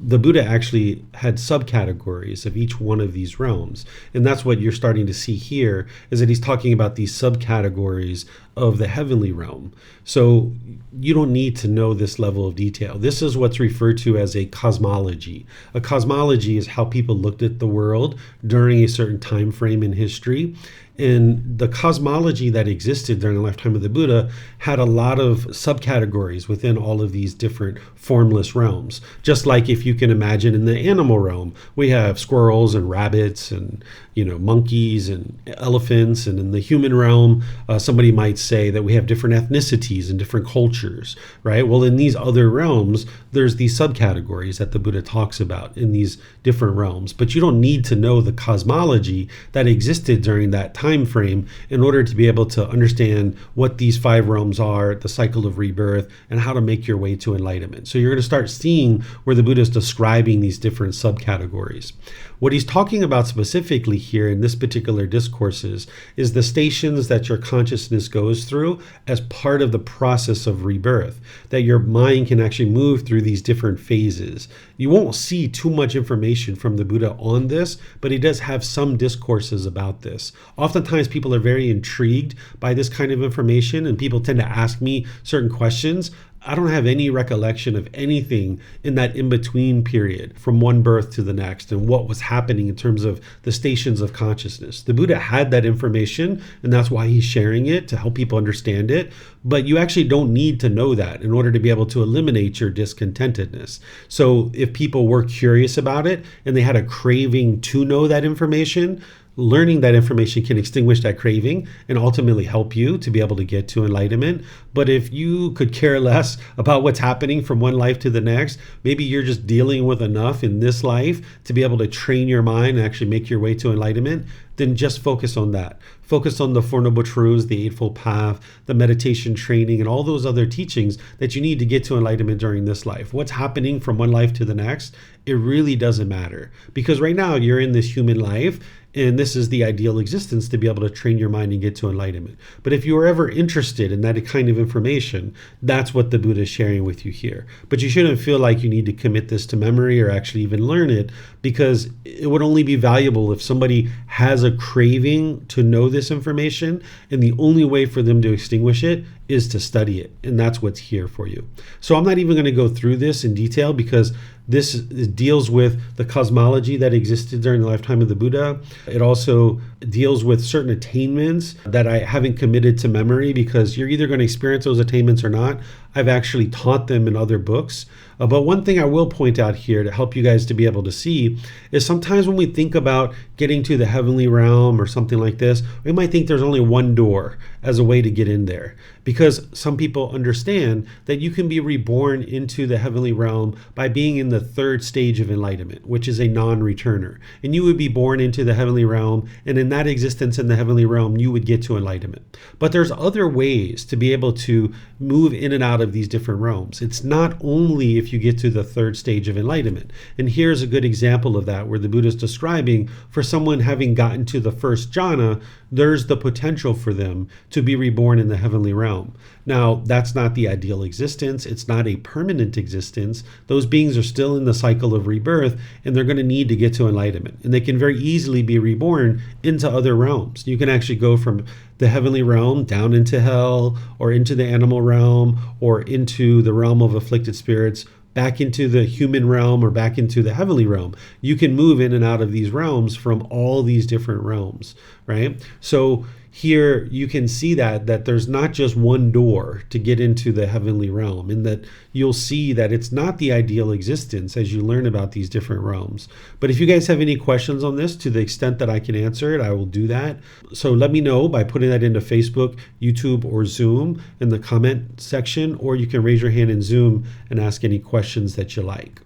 B: The Buddha actually had subcategories of each one of these realms. And that's what you're starting to see here, is that he's talking about these subcategories of the heavenly realm. So you don't need to know this level of detail. This is what's referred to as a cosmology. A cosmology is how people looked at the world during a certain time frame in history. And the cosmology that existed during the lifetime of the Buddha had a lot of subcategories within all of these different formless realms. Just like if you can imagine in the animal realm, we have squirrels and rabbits and monkeys and elephants. And in the human realm, somebody might say that we have different ethnicities and different cultures, right? Well, in these other realms, there's these subcategories that the Buddha talks about in these different realms. But you don't need to know the cosmology that existed during that time frame in order to be able to understand what these 5 realms are, the cycle of rebirth, and how to make your way to enlightenment. So you're going to start seeing where the Buddha is describing these different subcategories. What he's talking about specifically here in this particular discourses is the stations that your consciousness goes through as part of the process of rebirth, that your mind can actually move through these different phases. You won't see too much information from the Buddha on this, but he does have some discourses about this. Oftentimes people are very intrigued by this kind of information, and people tend to ask me certain questions. I don't have any recollection of anything in that in-between period from one birth to the next and what was happening in terms of the stations of consciousness. The Buddha had that information, and that's why he's sharing it, to help people understand it. But you actually don't need to know that in order to be able to eliminate your discontentedness. So if people were curious about it and they had a craving to know that information, learning that information can extinguish that craving and ultimately help you to be able to get to enlightenment. But if you could care less about what's happening from one life to the next, maybe you're just dealing with enough in this life to be able to train your mind and actually make your way to enlightenment, then just focus on that. Focus on the Four Noble Truths, the Eightfold Path, the meditation training, and all those other teachings that you need to get to enlightenment during this life. What's happening from one life to the next, it really doesn't matter. Because right now you're in this human life, and this is the ideal existence to be able to train your mind and get to enlightenment. But if you are ever interested in that kind of information, that's what the Buddha is sharing with you here. But you shouldn't feel like you need to commit this to memory or actually even learn it, because it would only be valuable if somebody has a craving to know this information, and the only way for them to extinguish it is to study it. And that's what's here for you. So I'm not even going to go through this in detail, because this deals with the cosmology that existed during the lifetime of the Buddha. It also deals with certain attainments that I haven't committed to memory, because you're either going to experience those attainments or not. I've actually taught them in other books. But one thing I will point out here to help you guys to be able to see is sometimes when we think about getting to the heavenly realm or something like this, we might think there's only one door as a way to get in there, because some people understand that you can be reborn into the heavenly realm by being in the third stage of enlightenment, which is a non-returner. And you would be born into the heavenly realm, and in that existence in the heavenly realm, you would get to enlightenment. But there's other ways to be able to move in and out of these different realms. It's not only if you get to the third stage of enlightenment. And here's a good example of that, where the Buddha is describing for someone having gotten to the first jhana, there's the potential for them to be reborn in the heavenly realm. Now, that's not the ideal existence. It's not a permanent existence. Those beings are still in the cycle of rebirth, and they're going to need to get to enlightenment. And they can very easily be reborn into other realms. You can actually go from the heavenly realm down into hell, or into the animal realm, or into the realm of afflicted spirits, back into the human realm, or back into the heavenly realm. You can move in and out of these realms from all these different realms, right? So here you can see that there's not just one door to get into the heavenly realm, and that you'll see that it's not the ideal existence as you learn about these different realms. But if you guys have any questions on this, to the extent that I can answer it, I will do that. So let me know by putting that into Facebook, YouTube, or Zoom in the comment section, or you can raise your hand in Zoom and ask any questions that you like.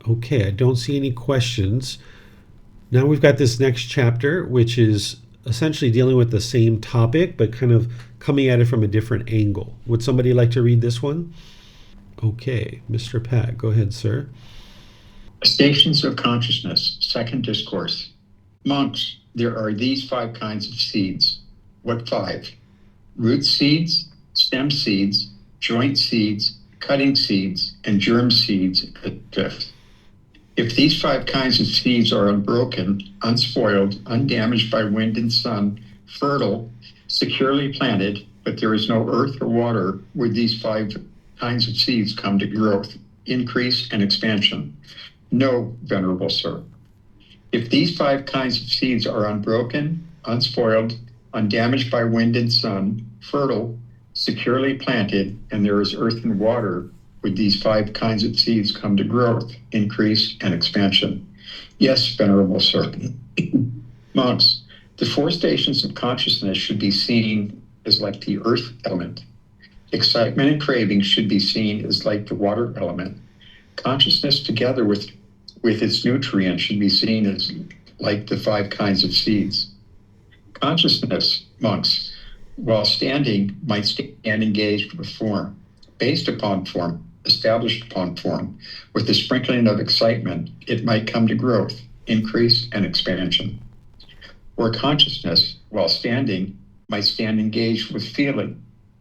B: Okay, I don't see any questions. Now we've got this next chapter, which is essentially dealing with the same topic, but kind of coming at it from a different angle. Would somebody like to read this one? Okay, Mr. Pat, go ahead, sir.
C: Stations of Consciousness, Second Discourse. Monks, there are these 5 kinds of seeds. What 5? Root seeds, stem seeds, joint seeds, cutting seeds, and germ seeds at 5th. If these 5 kinds of seeds are unbroken, unspoiled, undamaged by wind and sun, fertile, securely planted, but there is no earth or water, would these 5 kinds of seeds come to growth, increase, and expansion? No, Venerable Sir. If these 5 kinds of seeds are unbroken, unspoiled, undamaged by wind and sun, fertile, securely planted, and there is earth and water, would these 5 kinds of seeds come to growth, increase, and expansion? Yes, Venerable Sir. Monks, the 4 stations of consciousness should be seen as like the earth element. Excitement and craving should be seen as like the water element. Consciousness together with its nutrients should be seen as like the 5 kinds of seeds. Consciousness, monks, while standing, might stand engaged with form, based upon form, established upon form. With the sprinkling of excitement, it might come to growth, increase, and expansion. Or consciousness, while standing, might stand engaged with feeling,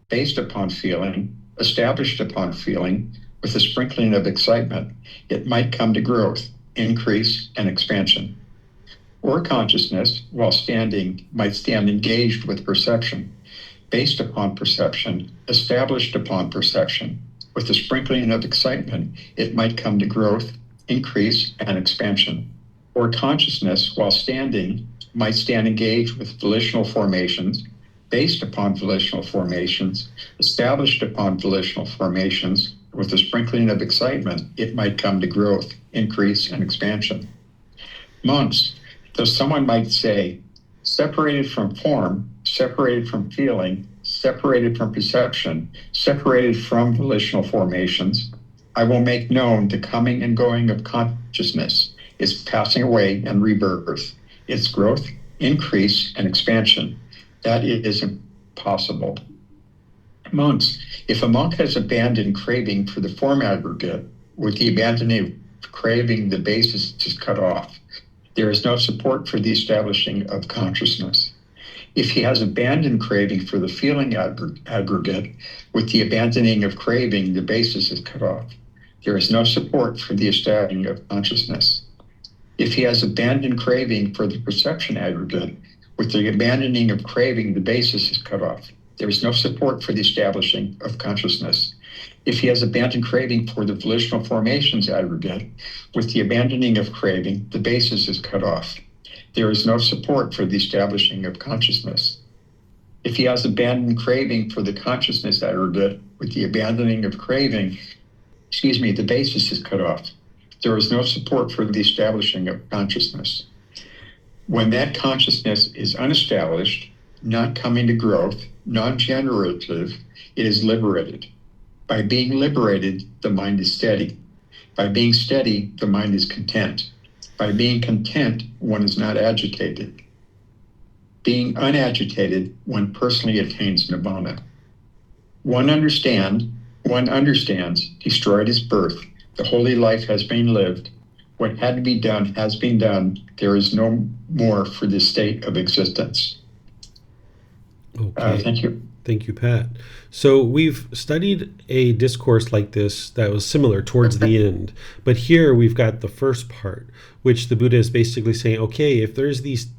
C: based upon feeling, established upon feeling. With the sprinkling of excitement, it might come to growth, increase, and expansion. Or consciousness, while standing, might stand engaged with perception, based upon perception, established upon perception. With the sprinkling of excitement, it might come to growth, increase, and expansion. Or consciousness, while standing, might stand engaged with volitional formations, based upon volitional formations, established upon volitional formations. With the sprinkling of excitement, it might come to growth, increase, and expansion. Monks, Though someone might say, separated from form, separated from feeling, separated from perception, separated from volitional formations, I will make known the coming and going of consciousness, its passing away and rebirth, its growth, increase, and expansion. That is impossible. Monks, if a monk has abandoned craving for the form aggregate, with the abandoning of craving, the basis is cut off. There is no support for the establishing of consciousness. If he has abandoned craving for the feeling aggregate, with the abandoning of craving, the basis is cut off. There is no support for the establishing of consciousness. If he has abandoned craving for the perception aggregate, with the abandoning of craving, the basis is cut off. There is no support for the establishing of consciousness. If he has abandoned craving for the volitional formations aggregate, with the abandoning of craving, the basis is cut off. There is no support for the establishing of consciousness. If he has abandoned craving for the consciousness aggregate, with the abandoning of craving, the basis is cut off. There is no support for the establishing of consciousness. When that consciousness is unestablished, not coming to growth, non-generative, it is liberated. By being liberated, the mind is steady. By being steady, the mind is content. By being content, one is not agitated. Being unagitated, one personally attains nirvana. One understands, destroyed is birth. The holy life has been lived. What had to be done has been done. There is no more for this state of existence.
B: Okay.
C: Thank you.
B: Thank you, Pat. So we've studied a discourse like this that was similar towards the end, but here we've got the first part, which the Buddha is basically saying, okay, if there's these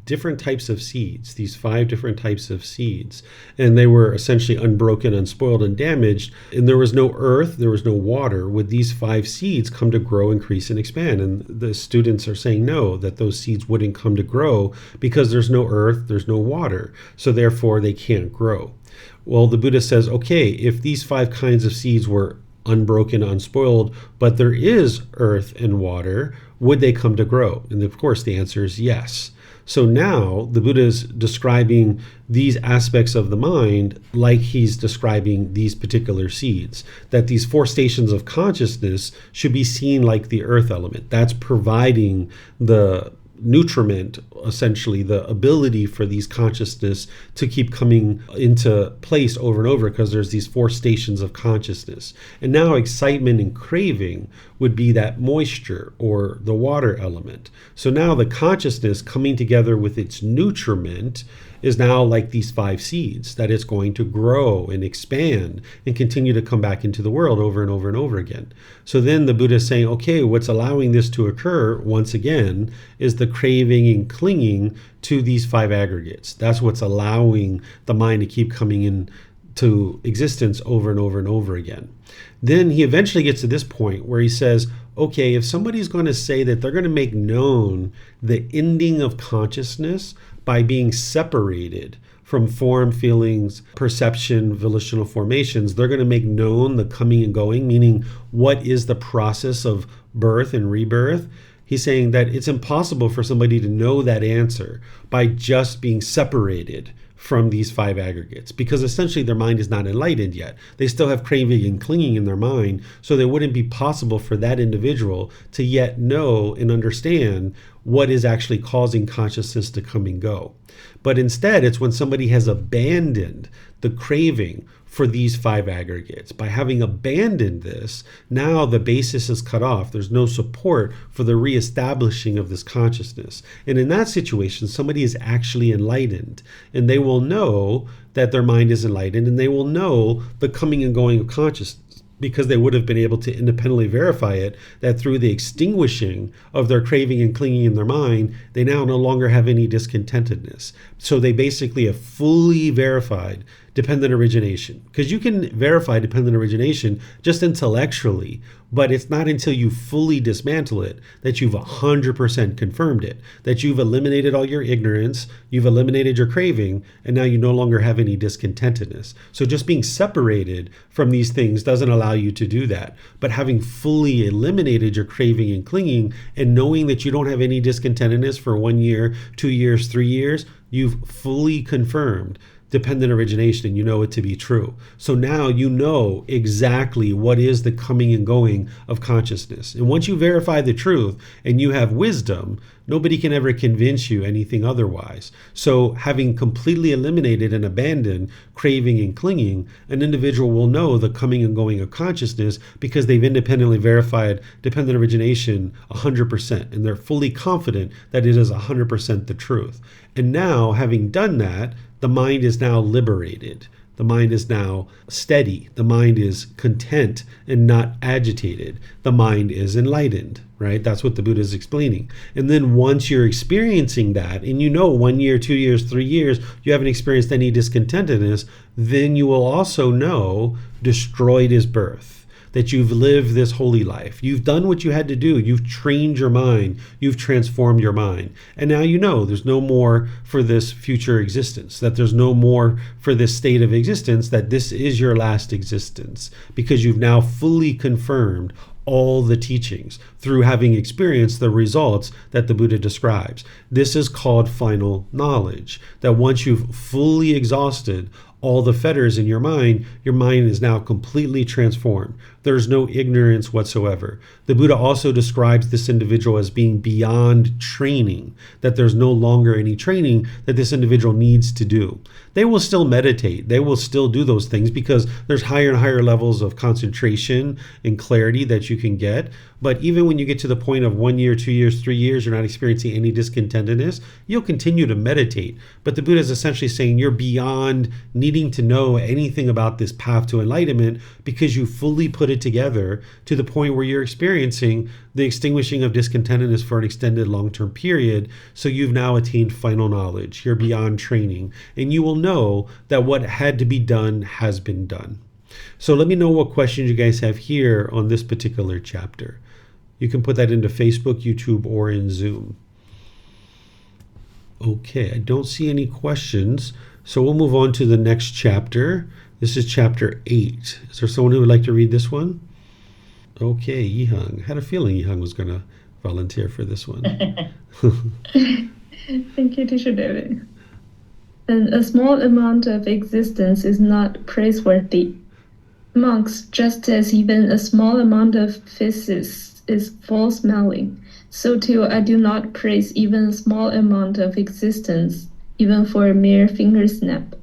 B: different types of seeds, these 5 different types of seeds, and they were essentially unbroken, unspoiled, and damaged, and there was no earth, there was no water, would these 5 seeds come to grow, increase, and expand? And the students are saying no, that those seeds wouldn't come to grow because there's no earth, there's no water, so therefore they can't grow. Well, the Buddha says, okay, if these 5 kinds of seeds were unbroken, unspoiled, but there is earth and water, would they come to grow? And of course, the answer is yes. So now the Buddha is describing these aspects of the mind like he's describing these particular seeds, that these 4 stations of consciousness should be seen like the earth element. That's providing the nutriment, essentially the ability for these consciousness to keep coming into place over and over, because there's these 4 stations of consciousness. And now excitement and craving would be that moisture or the water element. So now the consciousness coming together with its nutriment is now like these 5 seeds, that it's going to grow and expand and continue to come back into the world over and over and over again. So then the Buddha is saying, okay, what's allowing this to occur once again is the craving and clinging to these 5 aggregates. That's what's allowing the mind to keep coming into existence over and over and over again. Then he eventually gets to this point where he says, okay, if somebody's going to say that they're going to make known the ending of consciousness by being separated from form, feelings, perception, volitional formations, they're going to make known the coming and going, meaning what is the process of birth and rebirth. He's saying that it's impossible for somebody to know that answer by just being separated from these 5 aggregates, because essentially their mind is not enlightened yet. They still have craving and clinging in their mind, so it wouldn't be possible for that individual to yet know and understand what is actually causing consciousness to come and go. But instead, it's when somebody has abandoned the craving for these 5 aggregates. By having abandoned this, now the basis is cut off. There's no support for the reestablishing of this consciousness. And in that situation, somebody is actually enlightened, and they will know that their mind is enlightened, and they will know the coming and going of consciousness, because they would have been able to independently verify it, that through the extinguishing of their craving and clinging in their mind, they now no longer have any discontentedness. So they basically have fully verified dependent origination. Because you can verify dependent origination just intellectually, but it's not until you fully dismantle it that you've 100% confirmed it, that you've eliminated all your ignorance, you've eliminated your craving, and now you no longer have any discontentedness. So just being separated from these things doesn't allow you to do that. But having fully eliminated your craving and clinging and knowing that you don't have any discontentedness for 1 year, 2 years, 3 years, you've fully confirmed dependent origination, and you know it to be true. So now you know exactly what is the coming and going of consciousness. And once you verify the truth and you have wisdom, nobody can ever convince you anything otherwise. So having completely eliminated and abandoned craving and clinging, an individual will know the coming and going of consciousness because they've independently verified dependent origination 100%, and they're fully confident that it is 100% the truth. And now, having done that, the mind is now liberated. The mind is now steady. The mind is content and not agitated. The mind is enlightened, right? That's what the Buddha is explaining. And then once you're experiencing that, and you know 1 year, 2 years, 3 years, you haven't experienced any discontentedness, then you will also know destroyed is birth. That you've lived this holy life. You've done what you had to do. You've trained your mind. You've transformed your mind. And now you know there's no more for this future existence, that there's no more for this state of existence, that this is your last existence, because you've now fully confirmed all the teachings through having experienced the results that the Buddha describes. This is called final knowledge, that once you've fully exhausted all the fetters in your mind is now completely transformed. There's no ignorance whatsoever. The Buddha also describes this individual as being beyond training, that there's no longer any training that this individual needs to do. They will still meditate. They will still do those things because there's higher and higher levels of concentration and clarity that you can get. But even when you get to the point of 1 year, 2 years, 3 years, you're not experiencing any discontentedness, you'll continue to meditate. But the Buddha is essentially saying you're beyond needing to know anything about this path to enlightenment because you fully put it together to the point where you're experiencing the extinguishing of discontentedness for an extended long-term period. So you've now attained final knowledge. You're beyond training. And you will know that what had to be done has been done. So let me know what questions you guys have here on this particular chapter. You can put that into Facebook, YouTube, or in Zoom. Okay, I don't see any questions. So we'll move on to the next chapter. This is chapter 8. Is there someone who would like to read this one? Okay, Yihang. I had a feeling Yihang was going to volunteer for this one.
F: Thank you, Teacher David. And a small amount of existence is not praiseworthy. Monks, just as even a small amount of physis is foul-smelling, so too I do not praise even a small amount of existence, even for a mere finger snap.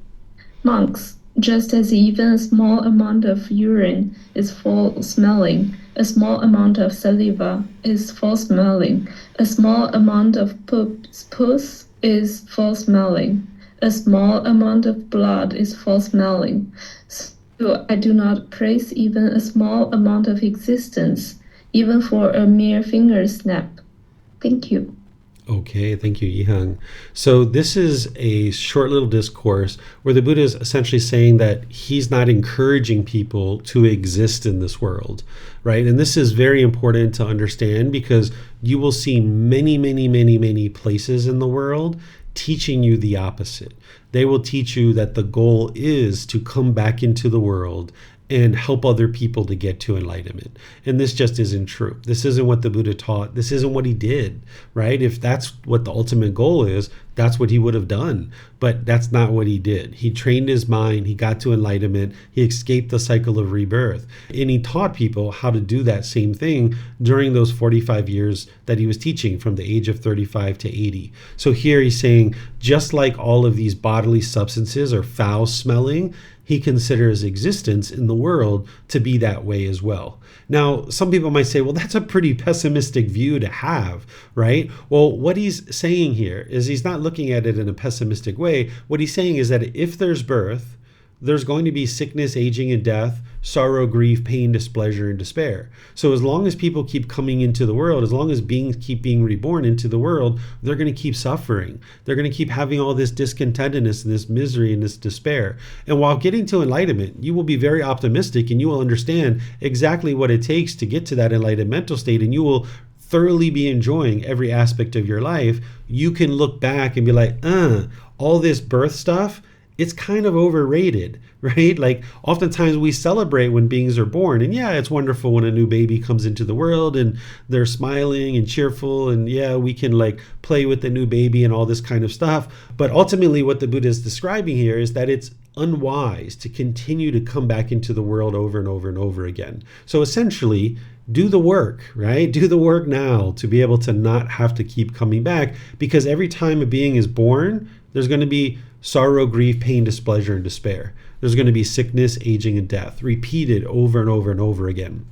F: Monks, just as even a small amount of urine is foul-smelling, a small amount of saliva is foul-smelling, a small amount of pus is foul-smelling, a small amount of blood is foul-smelling. So I do not praise even a small amount of existence, even for a mere finger snap. Thank you.
B: Okay, thank you, Yihang. So this is a short little discourse where the Buddha is essentially saying that he's not encouraging people to exist in this world, right? And this is very important to understand because you will see many places in the world teaching you the opposite. They will teach you that the goal is to come back into the world and help other people to get to enlightenment. And this just isn't true. This isn't what the Buddha taught. This isn't what he did, right? If that's what the ultimate goal is, that's what he would have done. But that's not what he did. He trained his mind. He got to enlightenment. He escaped the cycle of rebirth. And he taught people how to do that same thing during those 45 years that he was teaching from the age of 35 to 80. So here he's saying, just like all of these bodily substances are foul smelling, he considers existence in the world to be that way as well. Now, some people might say, well, that's a pretty pessimistic view to have, right? Well, what he's saying here is he's not looking at it in a pessimistic way. What he's saying is that if there's birth, there's going to be sickness, aging, and death, sorrow, grief, pain, displeasure, and despair. So as long as people keep coming into the world, as long as beings keep being reborn into the world, they're going to keep suffering. They're going to keep having all this discontentedness and this misery and this despair. And while getting to enlightenment, you will be very optimistic and you will understand exactly what it takes to get to that enlightened mental state, and you will thoroughly be enjoying every aspect of your life. You can look back and be like, all this birth stuff, it's kind of overrated, right? Like oftentimes we celebrate when beings are born, and yeah, it's wonderful when a new baby comes into the world and they're smiling and cheerful, and yeah, we can like play with the new baby and all this kind of stuff. But ultimately what the Buddha is describing here is that it's unwise to continue to come back into the world over and over and over again. So essentially, do the work, right? Do the work now to be able to not have to keep coming back, because every time a being is born, there's going to be sorrow, grief, pain, displeasure, and despair. There's going to be sickness, aging, and death, repeated over and over and over again.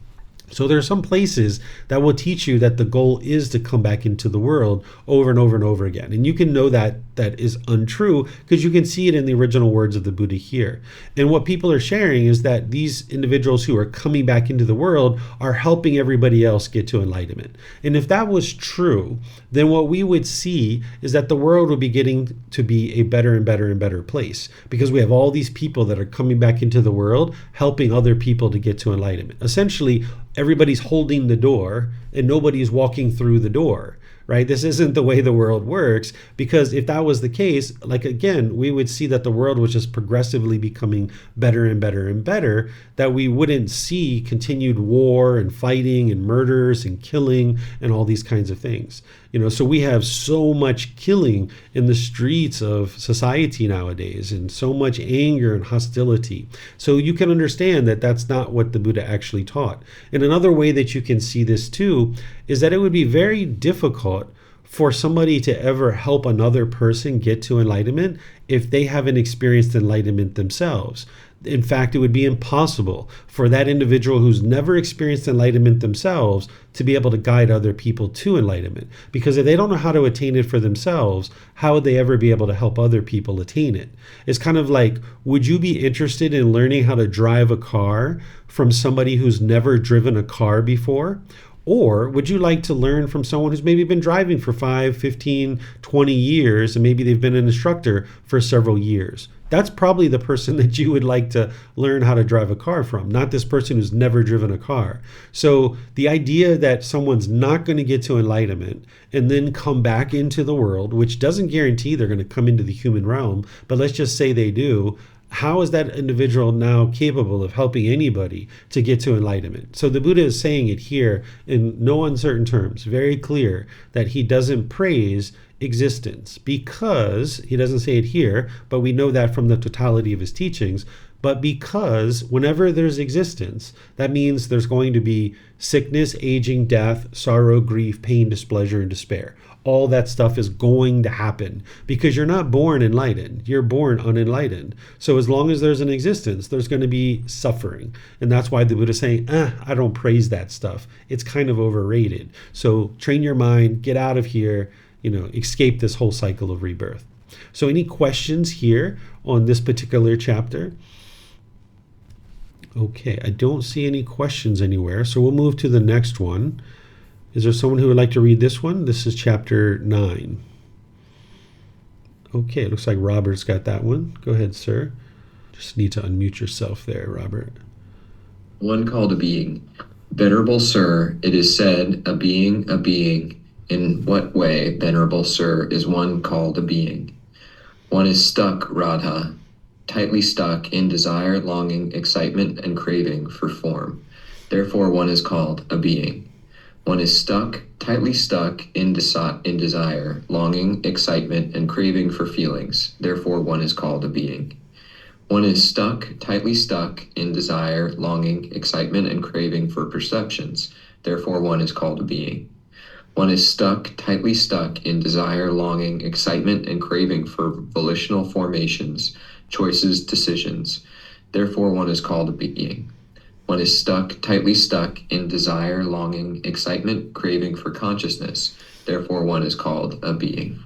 B: So there are some places that will teach you that the goal is to come back into the world over and over and over again. And you can know that that is untrue because you can see it in the original words of the Buddha here. And what people are sharing is that these individuals who are coming back into the world are helping everybody else get to enlightenment. And if that was true, then what we would see is that the world would be getting to be a better and better and better place, because we have all these people that are coming back into the world helping other people to get to enlightenment. Essentially, everybody's holding the door and nobody's walking through the door, right? This isn't the way the world works, because if that was the case, like again, we would see that the world was just progressively becoming better and better and better, that we wouldn't see continued war and fighting and murders and killing and all these kinds of things. So we have so much killing in the streets of society nowadays, and so much anger and hostility. So you can understand that that's not what the Buddha actually taught. And another way that you can see this too is that it would be very difficult for somebody to ever help another person get to enlightenment if they haven't experienced enlightenment themselves. In fact, it would be impossible for that individual who's never experienced enlightenment themselves to be able to guide other people to enlightenment. Because if they don't know how to attain it for themselves, how would they ever be able to help other people attain it? It's kind of like, would you be interested in learning how to drive a car from somebody who's never driven a car before? Or would you like to learn from someone who's maybe been driving for 5, 15, 20 years, and maybe they've been an instructor for several years? That's probably the person that you would like to learn how to drive a car from, not this person who's never driven a car. So the idea that someone's not going to get to enlightenment and then come back into the world, which doesn't guarantee they're going to come into the human realm, but let's just say they do, how is that individual now capable of helping anybody to get to enlightenment? So the Buddha is saying it here in no uncertain terms, very clear, that he doesn't praise existence, because he doesn't say it here, but we know that from the totality of his teachings, but because whenever there's existence, that means there's going to be sickness, aging, death, sorrow, grief, pain, displeasure, and despair. All that stuff is going to happen because you're not born enlightened, you're born unenlightened. So as long as there's an existence, there's going to be suffering. And that's why the Buddha is saying, I don't praise that stuff. It's kind of overrated. So train your mind, get out of here, escape this whole cycle of rebirth. So any questions here on this particular chapter? Okay, I don't see any questions anywhere, so we'll move to the next one. Is there someone who would like to read this one? This is chapter 9. Okay, it looks like Robert's got that one. Go ahead, sir. Just need to unmute yourself there, Robert.
G: One called a being. Venerable Sir, it is said, a being. In what way, Venerable Sir, is one called a being? One is stuck, Radha, tightly stuck in desire, longing, excitement, and craving for form. Therefore one is called a being. One is stuck, tightly stuck in desire, longing, excitement, and craving for feelings. Therefore one is called a being. One is stuck, tightly stuck in desire, longing, excitement, and craving for perceptions. Therefore one is called a being. One is stuck, tightly stuck in desire, longing, excitement, and craving for volitional formations, choices, decisions. Therefore one is called a being. One is stuck, tightly stuck in desire, longing, excitement, craving for consciousness. Therefore one is called a being.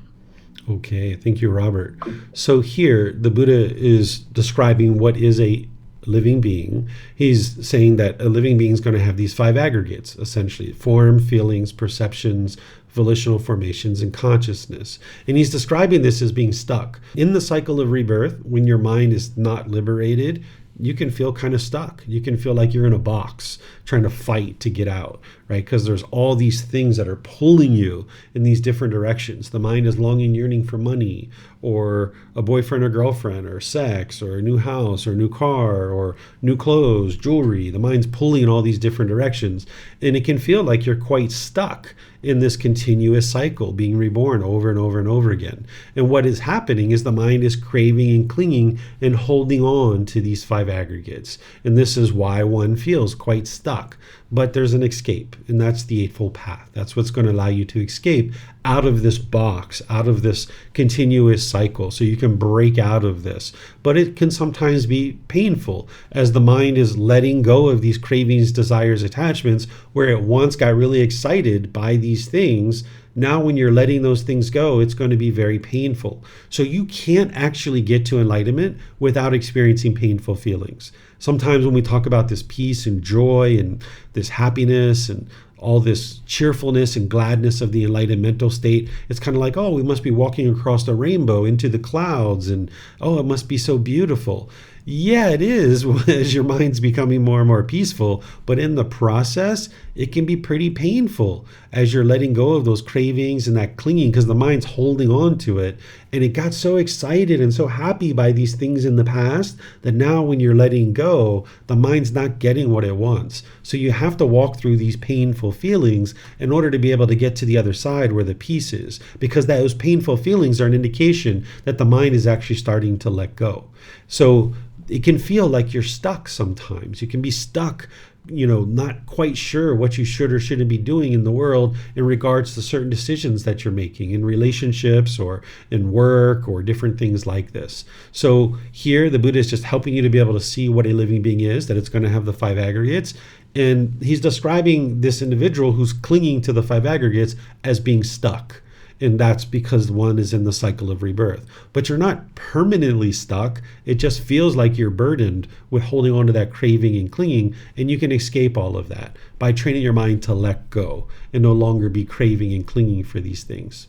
B: Okay, thank you, Robert. So here, the Buddha is describing what is a living being. He's saying that a living being is going to have these five aggregates, essentially: form, feelings, perceptions, volitional formations, and consciousness. And he's describing this as being stuck. In the cycle of rebirth, when your mind is not liberated, you can feel kind of stuck. You can feel like you're in a box trying to fight to get out, right? Because there's all these things that are pulling you in these different directions. The mind is longing, yearning for money, or a boyfriend or girlfriend, or sex, or a new house, or a new car, or new clothes, jewelry. The mind's pulling in all these different directions. And it can feel like you're quite stuck in this continuous cycle, being reborn over and over and over again. And what is happening is the mind is craving and clinging and holding on to these five aggregates. And this is why one feels quite stuck. But there's an escape, and that's the Eightfold Path. That's what's going to allow you to escape out of this box, out of this continuous cycle, so you can break out of this. But it can sometimes be painful as the mind is letting go of these cravings, desires, attachments, where it once got really excited by these things. Now, when you're letting those things go, it's going to be very painful. So you can't actually get to enlightenment without experiencing painful feelings. Sometimes when we talk about this peace and joy and this happiness and all this cheerfulness and gladness of the enlightened mental state, it's kind of like, oh, we must be walking across the rainbow into the clouds, and oh, it must be so beautiful. Yeah, it is as your mind's becoming more and more peaceful, but in the process, it can be pretty painful as you're letting go of those cravings and that clinging, because the mind's holding on to it. And it got so excited and so happy by these things in the past that now when you're letting go, the mind's not getting what it wants. So you have to walk through these painful feelings in order to be able to get to the other side where the peace is, because those painful feelings are an indication that the mind is actually starting to let go. So it can feel like you're stuck sometimes. You can be stuck, not quite sure what you should or shouldn't be doing in the world in regards to certain decisions that you're making in relationships or in work or different things like this. So here the Buddha is just helping you to be able to see what a living being is, that it's going to have the five aggregates. And he's describing this individual who's clinging to the five aggregates as being stuck. And that's because one is in the cycle of rebirth. But you're not permanently stuck. It just feels like you're burdened with holding on to that craving and clinging, and you can escape all of that by training your mind to let go and no longer be craving and clinging for these things.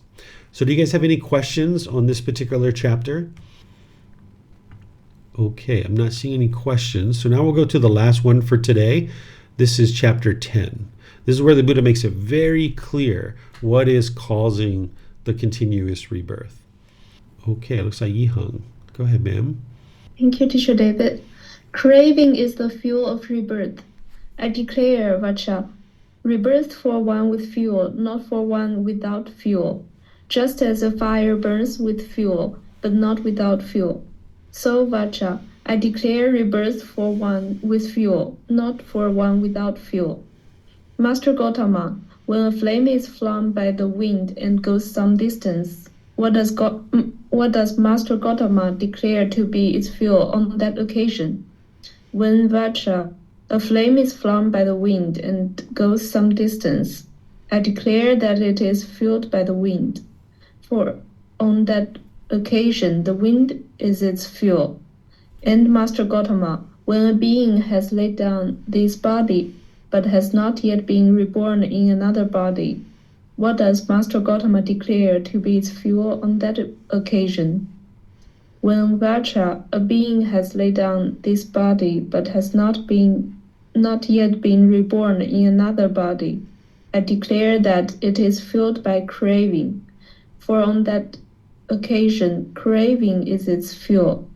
B: So do you guys have any questions on this particular chapter? Okay, I'm not seeing any questions. So now we'll go to the last one for today. This is chapter 10. This is where the Buddha makes it very clear what is causing the continuous rebirth. Okay, it looks like Yihang. Go ahead, ma'am.
F: Thank you, Teacher David. Craving is the fuel of rebirth. I declare, Vacha, rebirth for one with fuel, not for one without fuel. Just as a fire burns with fuel, but not without fuel. So, Vacha, I declare rebirth for one with fuel, not for one without fuel. Master Gotama, when a flame is flown by the wind and goes some distance, what does Master Gotama declare to be its fuel on that occasion? When Vacha, a flame is flown by the wind and goes some distance, I declare that it is fueled by the wind. For on that occasion, the wind is its fuel. And Master Gotama, when a being has laid down this body, but has not yet been reborn in another body, what does Master Gotama declare to be its fuel on that occasion? When Vacha, a being has laid down this body, but has not yet been reborn in another body, I declare that it is fueled by craving. For on that occasion, craving is its fuel.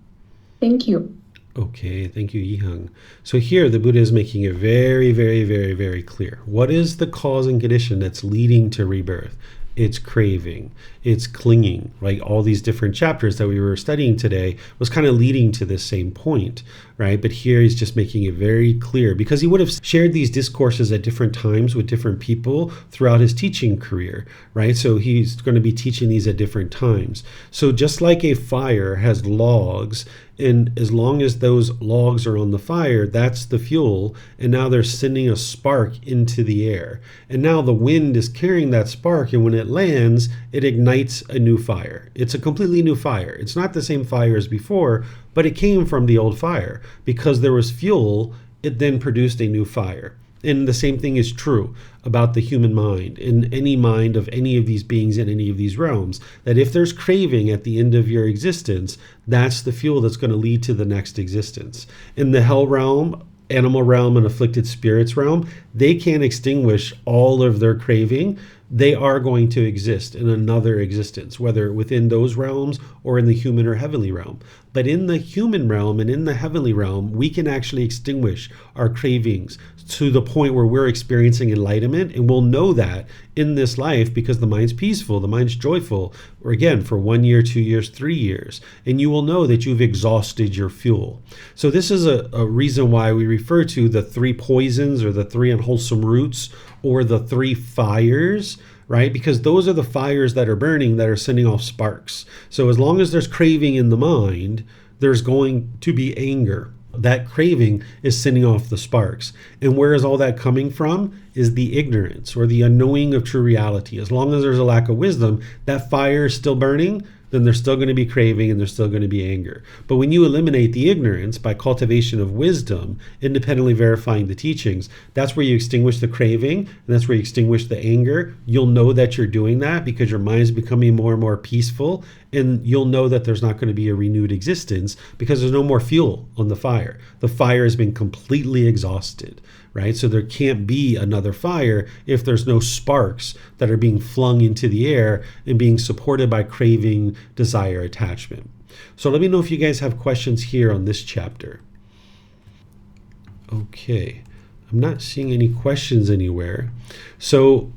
F: Thank you.
B: Okay, thank you, Yihang. So here the Buddha is making it very, very, very, very clear. What is the cause and condition that's leading to rebirth? It's craving, it's clinging, right? All these different chapters that we were studying today was kind of leading to this same point, right? But here he's just making it very clear, because he would have shared these discourses at different times with different people throughout his teaching career, right? So he's going to be teaching these at different times. So just like a fire has logs And as long as those logs are on the fire, that's the fuel. And now they're sending a spark into the air. And now the wind is carrying that spark. And when it lands, it ignites a new fire. It's a completely new fire. It's not the same fire as before, but it came from the old fire. Because there was fuel, it then produced a new fire. And the same thing is true about the human mind, in any mind of any of these beings in any of these realms, that if there's craving at the end of your existence, that's the fuel that's going to lead to the next existence. In the hell realm, animal realm, and afflicted spirits realm, they can't extinguish all of their craving. They are going to exist in another existence, whether within those realms or in the human or heavenly realm. But in the human realm and in the heavenly realm, we can actually extinguish our cravings to the point where we're experiencing enlightenment. And we'll know that in this life because the mind's peaceful, the mind's joyful, or again, for 1 year, 2 years, 3 years. And you will know that you've exhausted your fuel. So this is a reason why we refer to the 3 poisons or the 3 unwholesome roots or the 3 fires, right? Because those are the fires that are burning that are sending off sparks. So as long as there's craving in the mind, there's going to be anger. That craving is sending off the sparks. And where is all that coming from? Is the ignorance or the unknowing of true reality. As long as there's a lack of wisdom, that fire is still burning, then there's still going to be craving and there's still going to be anger. But when you eliminate the ignorance by cultivation of wisdom, independently verifying the teachings, that's where you extinguish the craving and that's where you extinguish the anger. You'll know that you're doing that because your mind is becoming more and more peaceful, and you'll know that there's not going to be a renewed existence because there's no more fuel on the fire. The fire has been completely exhausted, right? So there can't be another fire if there's no sparks that are being flung into the air and being supported by craving, desire, attachment. So let me know if you guys have questions here on this chapter. Okay, I'm not seeing any questions anywhere. So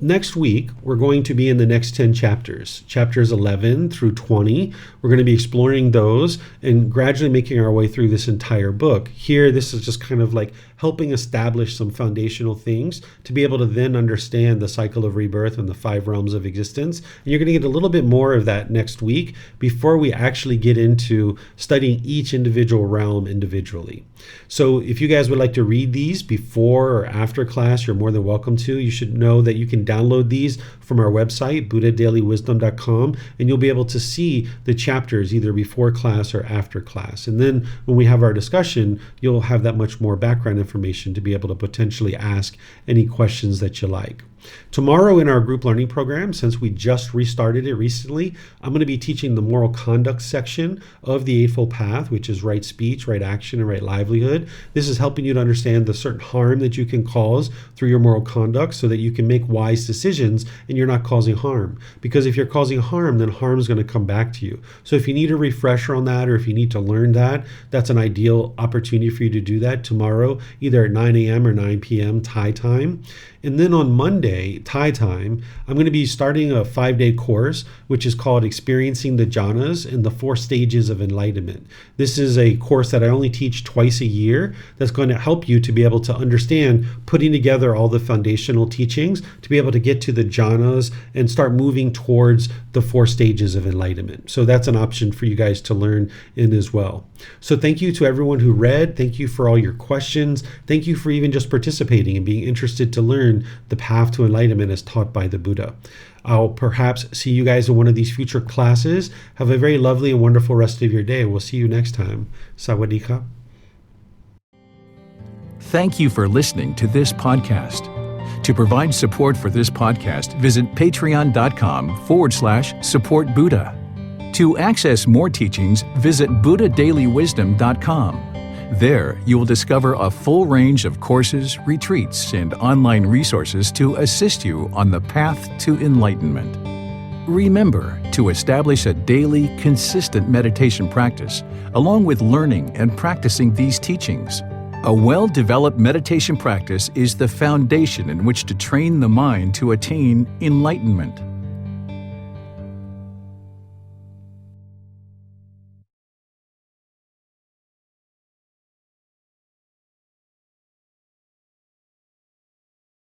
B: next week, we're going to be in the next 10 chapters, chapters 11 through 20. We're going to be exploring those and gradually making our way through this entire book. Here, this is just kind of like helping establish some foundational things to be able to then understand the cycle of rebirth and the 5 realms of existence. And you're going to get a little bit more of that next week before we actually get into studying each individual realm individually. So if you guys would like to read these before or after class, you're more than welcome to. You should know that you can download these from our website, buddhadailywisdom.com, and you'll be able to see the chapters either before class or after class. And then when we have our discussion, you'll have that much more background information to be able to potentially ask any questions that you like. Tomorrow in our group learning program, since we just restarted it recently, I'm going to be teaching the moral conduct section of the Eightfold Path, which is right speech, right action, and right livelihood. This is helping you to understand the certain harm that you can cause through your moral conduct so that you can make wise decisions and you're not causing harm. Because if you're causing harm, then harm is going to come back to you. So if you need a refresher on that or if you need to learn that, that's an ideal opportunity for you to do that tomorrow, either at 9 a.m. or 9 p.m. Thai time. And then on Monday, Thai time, I'm going to be starting a 5-day course, which is called Experiencing the Jhanas and the 4 Stages of Enlightenment. This is a course that I only teach twice a year that's going to help you to be able to understand putting together all the foundational teachings to be able to get to the jhanas and start moving towards the 4 stages of enlightenment. So that's an option for you guys to learn in as well. So thank you to everyone who read. Thank you for all your questions. Thank you for even just participating and being interested to learn the path to enlightenment as taught by the Buddha. I'll perhaps see you guys in one of these future classes. Have a very lovely and wonderful rest of your day. We'll see you next time. Sawadee-ka.
A: Thank you for listening to this podcast. To provide support for this podcast, visit patreon.com/support Buddha. To access more teachings, visit buddhadailywisdom.com. There, you will discover a full range of courses, retreats, and online resources to assist you on the path to enlightenment. Remember to establish a daily, consistent meditation practice, along with learning and practicing these teachings. A well-developed meditation practice is the foundation in which to train the mind to attain enlightenment.